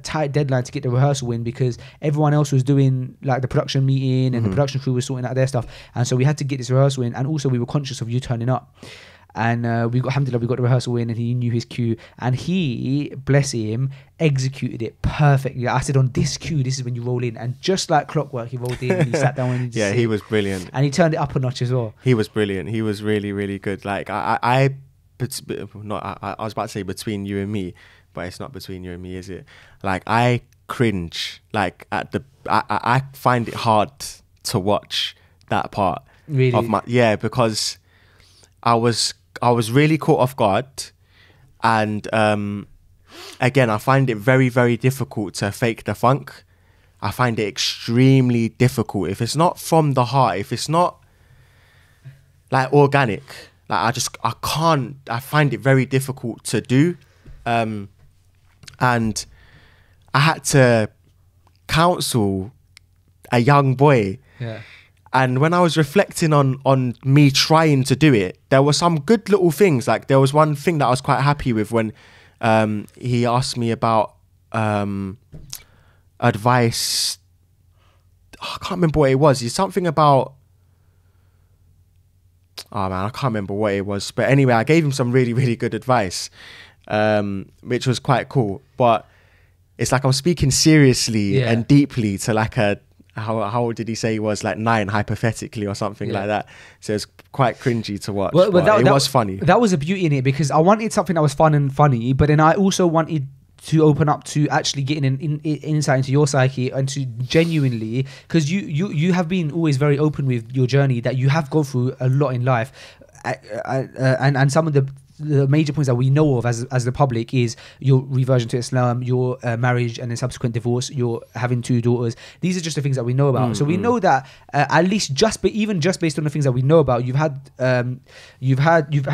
tight deadline to get the rehearsal in, because everyone else was doing the production meeting, and the production crew was sorting out their stuff, and so we had to get this rehearsal in. And also we were conscious of you turning up, and we got the rehearsal in, and he knew his cue, and he, bless him, executed it perfectly. I said, on this cue, this is when you roll in, and just like clockwork, he rolled in and he sat down and he he was brilliant, and he turned it up a notch as well. He was brilliant. He was really, really good. I was about to say between you and me, but it's not between you and me, is it? I cringe I find it hard to watch that part. Really? Because I was really caught off guard, and again, I find it very, very difficult to fake the funk. I find it extremely difficult if it's not from the heart, if it's not organic. Like I can't. I find it very difficult to do, and I had to counsel a young boy. Yeah. And when I was reflecting on me trying to do it, there were some good little things. Like there was one thing that I was quite happy with when he asked me about advice. I can't remember what it was. It's something about, oh man, I can't remember what it was. But anyway, I gave him some really, really good advice, which was quite cool. But it's like I'm speaking seriously and deeply to like a, how old did he say he was? Like 9, hypothetically, or something like that. So it's quite cringy to watch. Well, but it was funny. That was a beauty in it, because I wanted something that was fun and funny, but then I also wanted to open up to actually getting an insight into your psyche and to genuinely, because you have been always very open with your journey, that you have gone through a lot in life, and some of the major points that we know of as the public is your reversion to Islam, your marriage and then subsequent divorce, your having 2 daughters. These are just the things that we know about. So we know that at least even just based on the things that we know about, you've had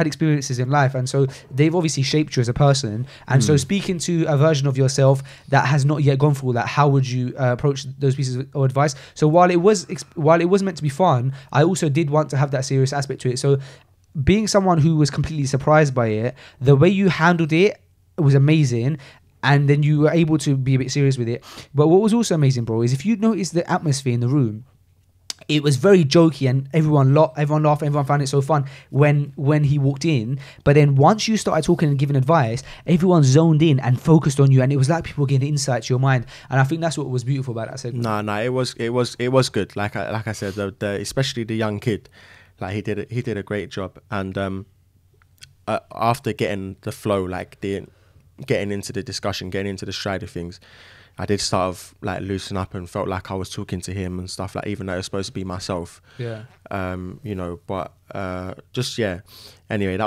experiences in life, and so they've obviously shaped you as a person. And so speaking to a version of yourself that has not yet gone through all that, how would you approach those pieces of advice? So while it was meant to be fun, I also did want to have that serious aspect to it. So being someone who was completely surprised by it, the way you handled it was amazing, and then you were able to be a bit serious with it. But what was also amazing, bro, is if you notice the atmosphere in the room, it was very jokey, and everyone laughed, everyone found it so fun when he walked in. But then once you started talking and giving advice, everyone zoned in and focused on you, and it was like people getting insight to your mind. And I think that's what was beautiful about that segment. No, it was good. Like I said, especially the young kid. Like he did a great job, and after getting the flow, like getting into the discussion, getting into the stride of things, I did sort of like loosen up and felt like I was talking to him and stuff, like even though it was supposed to be myself. Yeah. But anyway,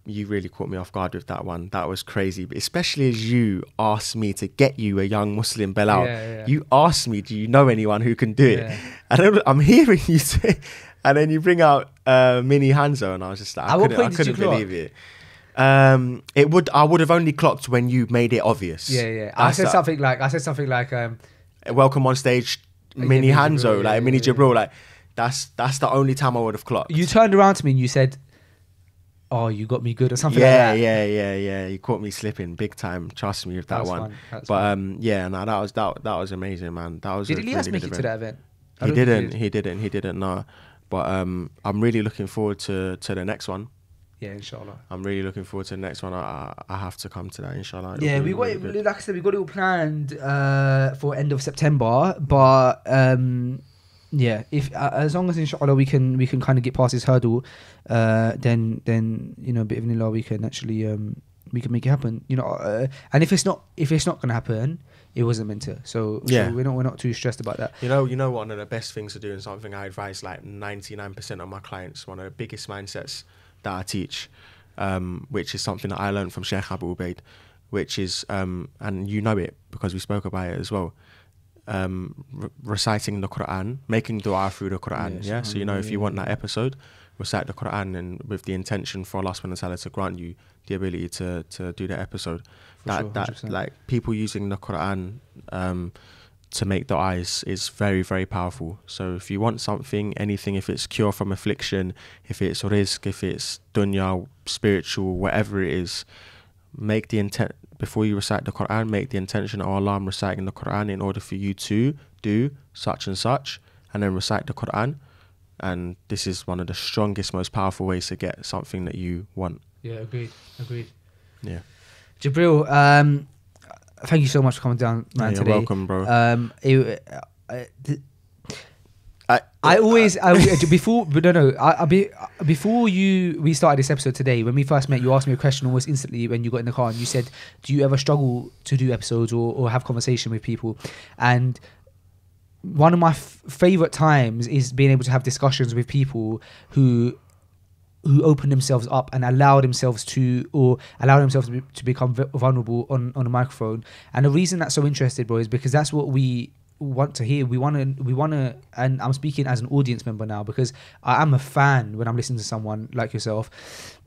you really caught me off guard with that one. That was crazy, but especially as you asked me to get you a young Muslim Bilal. Yeah. You asked me, do you know anyone who can do it? Yeah. And I'm hearing you say, and then you bring out mini Hanzo, and I was just like, I couldn't believe it. I would have only clocked when you made it obvious. Yeah. I said something like welcome on stage, mini Hanzo, Jibril, mini Jibril. Like that's the only time I would have clocked. You turned around to me and you said, "Oh, you got me good," or something like that. Yeah. You caught me slipping big time. Trust me with that one. But that was amazing, man. That was. Did Elias make it to that event? He didn't. No. But I'm really looking forward to the next one. Yeah, inshallah. I'm really looking forward to the next one. I have to come to that, inshallah. Yeah, we got it, like I said, we got it all planned for end of September. But if as long as inshallah we can kind of get past this hurdle, then bi'idhnillah we can actually we can make it happen. And if it's not gonna happen, it wasn't meant to. So we're not too stressed about that. You know one of the best things to do, and something I advise like 99% of my clients, one of the biggest mindsets that I teach, which is something that I learned from Sheikh Abu Ubaid, which is and you know it because we spoke about it as well, reciting the Quran, making dua through the Quran. So if you want that episode, recite the Quran, and with the intention for Allah subhanahu wa ta'ala to grant you the ability to do that episode. That like people using the Quran to make the eyes is very, very powerful. So if you want something, anything, if it's cure from affliction, if it's rizq, if it's dunya, spiritual, whatever it is, make the intent before you recite the Quran. Make the intention, oh Allah, I'm reciting the Quran in order for you to do such and such, and then recite the Quran. And this is one of the strongest, most powerful ways to get something that you want. Yeah, agreed. Yeah. Jibril, thank you so much for coming down, man, today. You're welcome, bro. Before we started this episode today, when we first met, you asked me a question almost instantly when you got in the car, and you said, do you ever struggle to do episodes or have conversation with people? And one of my favorite times is being able to have discussions with people who open themselves up and allow themselves to become vulnerable on a microphone. And the reason that's so interesting, bro, is because that's what we want to hear. We want to, and I'm speaking as an audience member now because I am a fan when I'm listening to someone like yourself.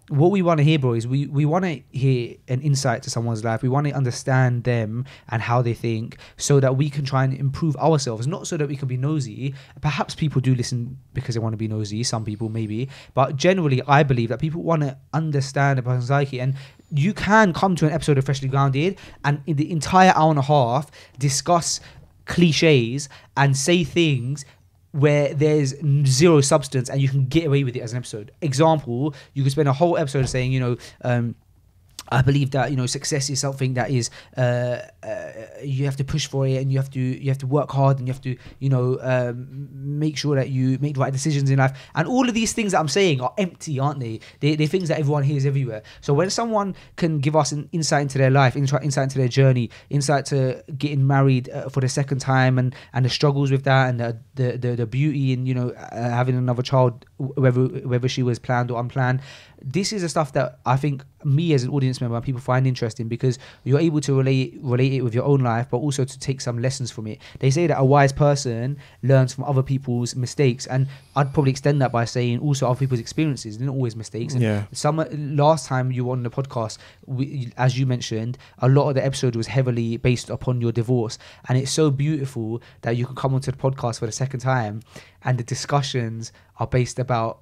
What we want to hear, bro, is we want to hear an insight to someone's life. We want to understand them and how they think so that we can try and improve ourselves, not so that we can be nosy. Perhaps people do listen because they want to be nosy, some people maybe, but generally I believe that people want to understand a person's psyche. And you can come to an episode of Freshly Grounded and in the entire hour and a half discuss cliches and say things where there's zero substance and you can get away with it as an episode. Example, you could spend a whole episode saying, I believe that success is something that is you have to push for it, and you have to work hard, and you have to make sure that you make the right decisions in life. And all of these things that I'm saying are empty, aren't they? They're things that everyone hears everywhere. So when someone can give us an insight into their life, insight into their journey, insight to getting married for the second time, and the struggles with that, and the beauty in having another child, whether she was planned or unplanned. This is the stuff that I think me as an audience member and people find interesting, because you're able to relate it with your own life, but also to take some lessons from it. They say that a wise person learns from other people's mistakes, and I'd probably extend that by saying also other people's experiences. They're not always mistakes. And last time you were on the podcast, as you mentioned, a lot of the episode was heavily based upon your divorce, and it's so beautiful that you could come onto the podcast for the second time and the discussions are based about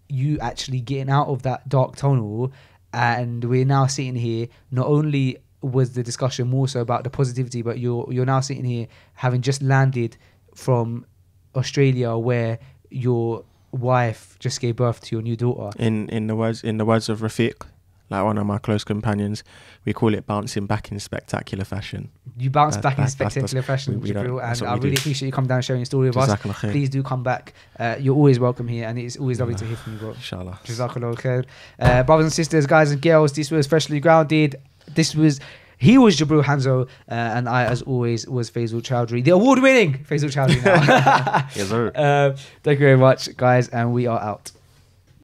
you actually getting out of that dark tunnel. And we're now sitting here, not only was the discussion more so about the positivity, but you're now sitting here having just landed from Australia, where your wife just gave birth to your new daughter. In the words of Rafiq, like one of my close companions, we call it bouncing back in spectacular fashion. You bounce back in spectacular fashion, Jibril, and I really appreciate you coming down and sharing your story with us. Please do come back. You're always welcome here, and it's always lovely to hear from you, bro. Inshallah. Jazakallah khair. Brothers and sisters, guys and girls, this was Freshly Grounded. He was Jibril Hanzo, and I, as always, was Faisal Chowdhury, the award-winning Faisal Chowdhury now. Yes, sir. Thank you very much, guys, and we are out.